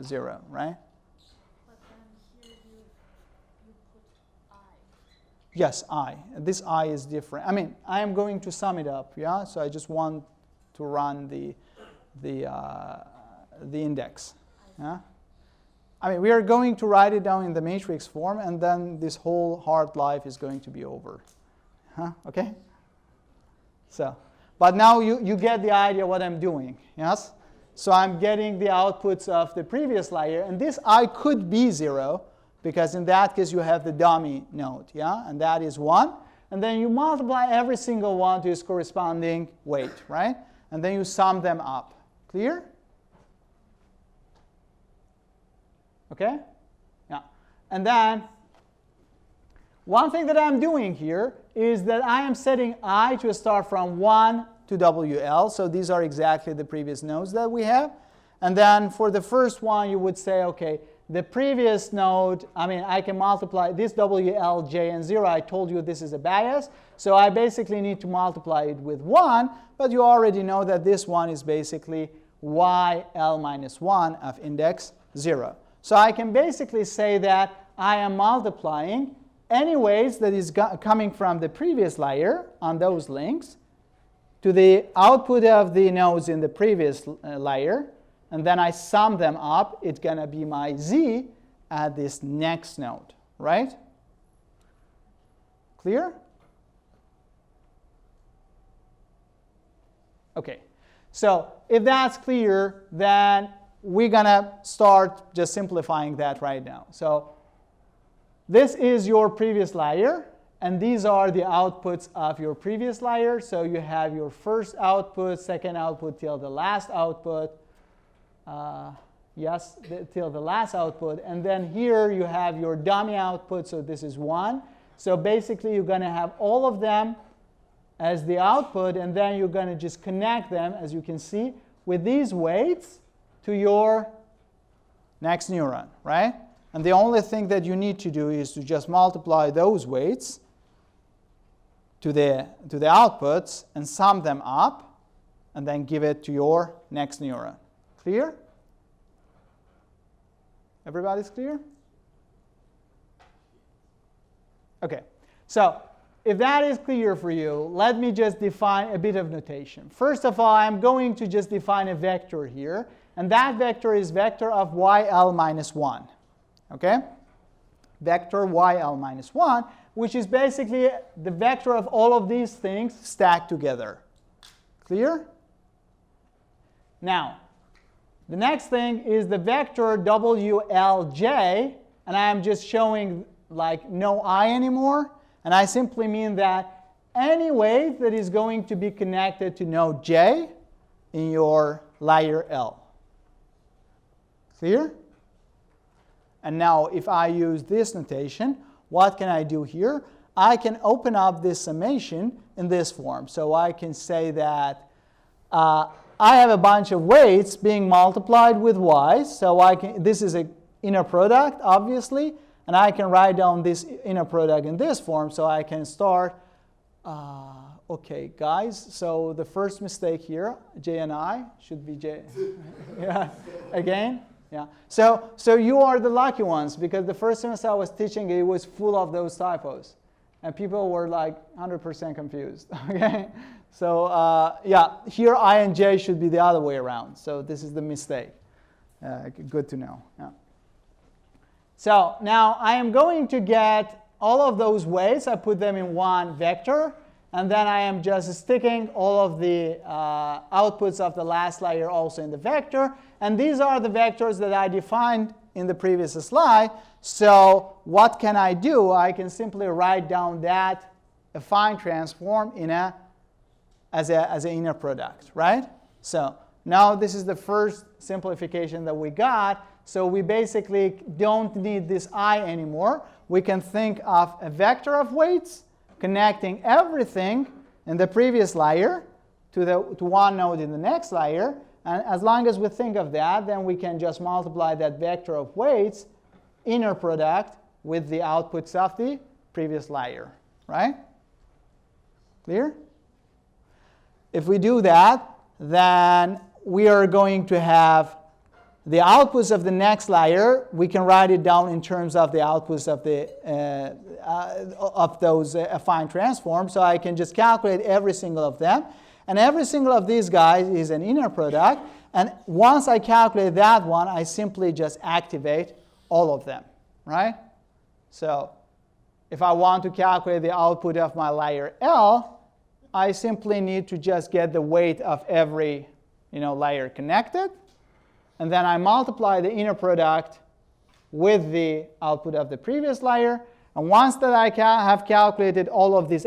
0, right? But then here you put I. Yes, I. This I is different. I mean, I am going to sum it up. Yeah. So I just want to run the index. Yeah? I mean, we are going to write it down in the matrix form, and then this whole hard life is going to be over. Huh? Okay? So, but now you get the idea what I'm doing. Yes? So I'm getting the outputs of the previous layer, and this I could be 0, because in that case you have the dummy node. Yeah? And that is 1. And then you multiply every single one to its corresponding weight, right? And then you sum them up. Clear? Okay? Yeah. And then one thing that I'm doing here is that I am setting I to start from 1 to WL. So these are exactly the previous nodes that we have. And then for the first one, you would say, okay, the previous node, I mean, I can multiply this WL, J, and 0. I told you this is a bias. So I basically need to multiply it with 1. But you already know that this one is basically YL minus 1 of index 0. So I can basically say that I am multiplying any weights that is coming from the previous layer on those links to the output of the nodes in the previous layer. And then I sum them up. It's going to be my Z at this next node, right? Clear? Okay. So if that's clear, then we're going to start just simplifying that right now. So this is your previous layer, and these are the outputs of your previous layer. So you have your first output, second output till the last output. Till the last output. And then here you have your dummy output. So this is 1. So basically, you're going to have all of them as the output, and then you're going to just connect them, as you can see, with these weights to your next neuron, right? And the only thing that you need to do is to just multiply those weights to the outputs and sum them up, and then give it to your next neuron. Clear? Everybody's clear? Okay, so if that is clear for you, let me just define a bit of notation. First of all, I'm going to just define a vector here, and that vector is vector of yl minus 1. Okay? Vector yl minus 1, which is basically the vector of all of these things stacked together. Clear? Now, the next thing is the vector WLJ, and I am just showing like no I anymore, and I simply mean that any weight that is going to be connected to node J in your layer L. Clear? And now if I use this notation, what can I do here? I can open up this summation in this form. So I can say that I have a bunch of weights being multiplied with y. So this is an inner product, obviously. And I can write down this inner product in this form. So I can start, OK, guys. So the first mistake here, J and I, should be J. Yeah, again. Yeah. So you are the lucky ones, because the first semester I was teaching, it was full of those typos. And people were like 100% confused. Okay. So yeah, here I and J should be the other way around. So this is the mistake. Good to know. Yeah. So now I am going to get all of those weights. I put them in one vector. And then I am just sticking all of the outputs of the last layer also in the vector. And these are the vectors that I defined in the previous slide. So what can I do? I can simply write down that affine transform as an inner product, right? So now this is the first simplification that we got. So we basically don't need this I anymore. We can think of a vector of weights connecting everything in the previous layer to one node in the next layer. And as long as we think of that, then we can just multiply that vector of weights, inner product, with the outputs of the previous layer, right? Clear? If we do that, then we are going to have the outputs of the next layer. We can write it down in terms of the outputs of those affine transforms. So I can just calculate every single of them. And every single of these guys is an inner product. And once I calculate that one, I simply just activate all of them, right? So if I want to calculate the output of my layer L, I simply need to just get the weight of every layer connected. And then I multiply the inner product with the output of the previous layer. And once that I have calculated all of these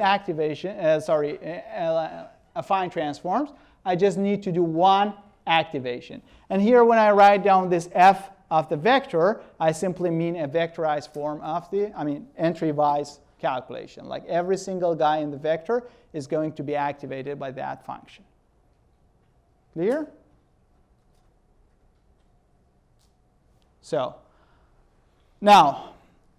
affine transforms, I just need to do one activation. And here, when I write down this f of the vector, I simply mean a vectorized form of entry-wise calculation. Like every single guy in the vector is going to be activated by that function. Clear? So now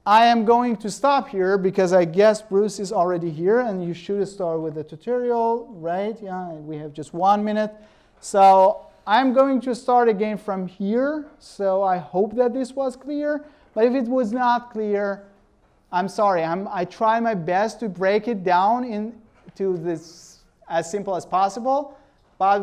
I am going to stop here because I guess Bruce is already here, and you should start with the tutorial, right? Yeah, we have just 1 minute. So I'm going to start again from here. So I hope that this was clear. But if it was not clear, I'm sorry. I try my best to break it down into this as simple as possible. But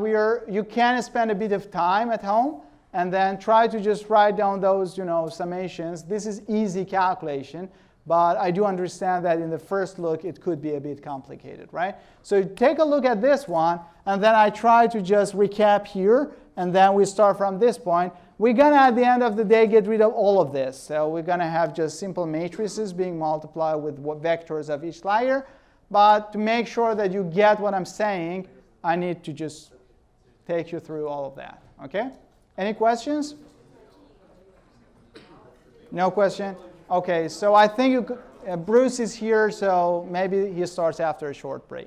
you can spend a bit of time at home and then try to just write down those summations. This is easy calculation. But I do understand that in the first look, it could be a bit complicated, right? So take a look at this one, and then I try to just recap here, and then we start from this point. We're going to, at the end of the day, get rid of all of this. So we're going to have just simple matrices being multiplied with vectors of each layer. But to make sure that you get what I'm saying, I need to just take you through all of that, OK? Any questions? No question? OK, so I think Bruce is here, so maybe he starts after a short break.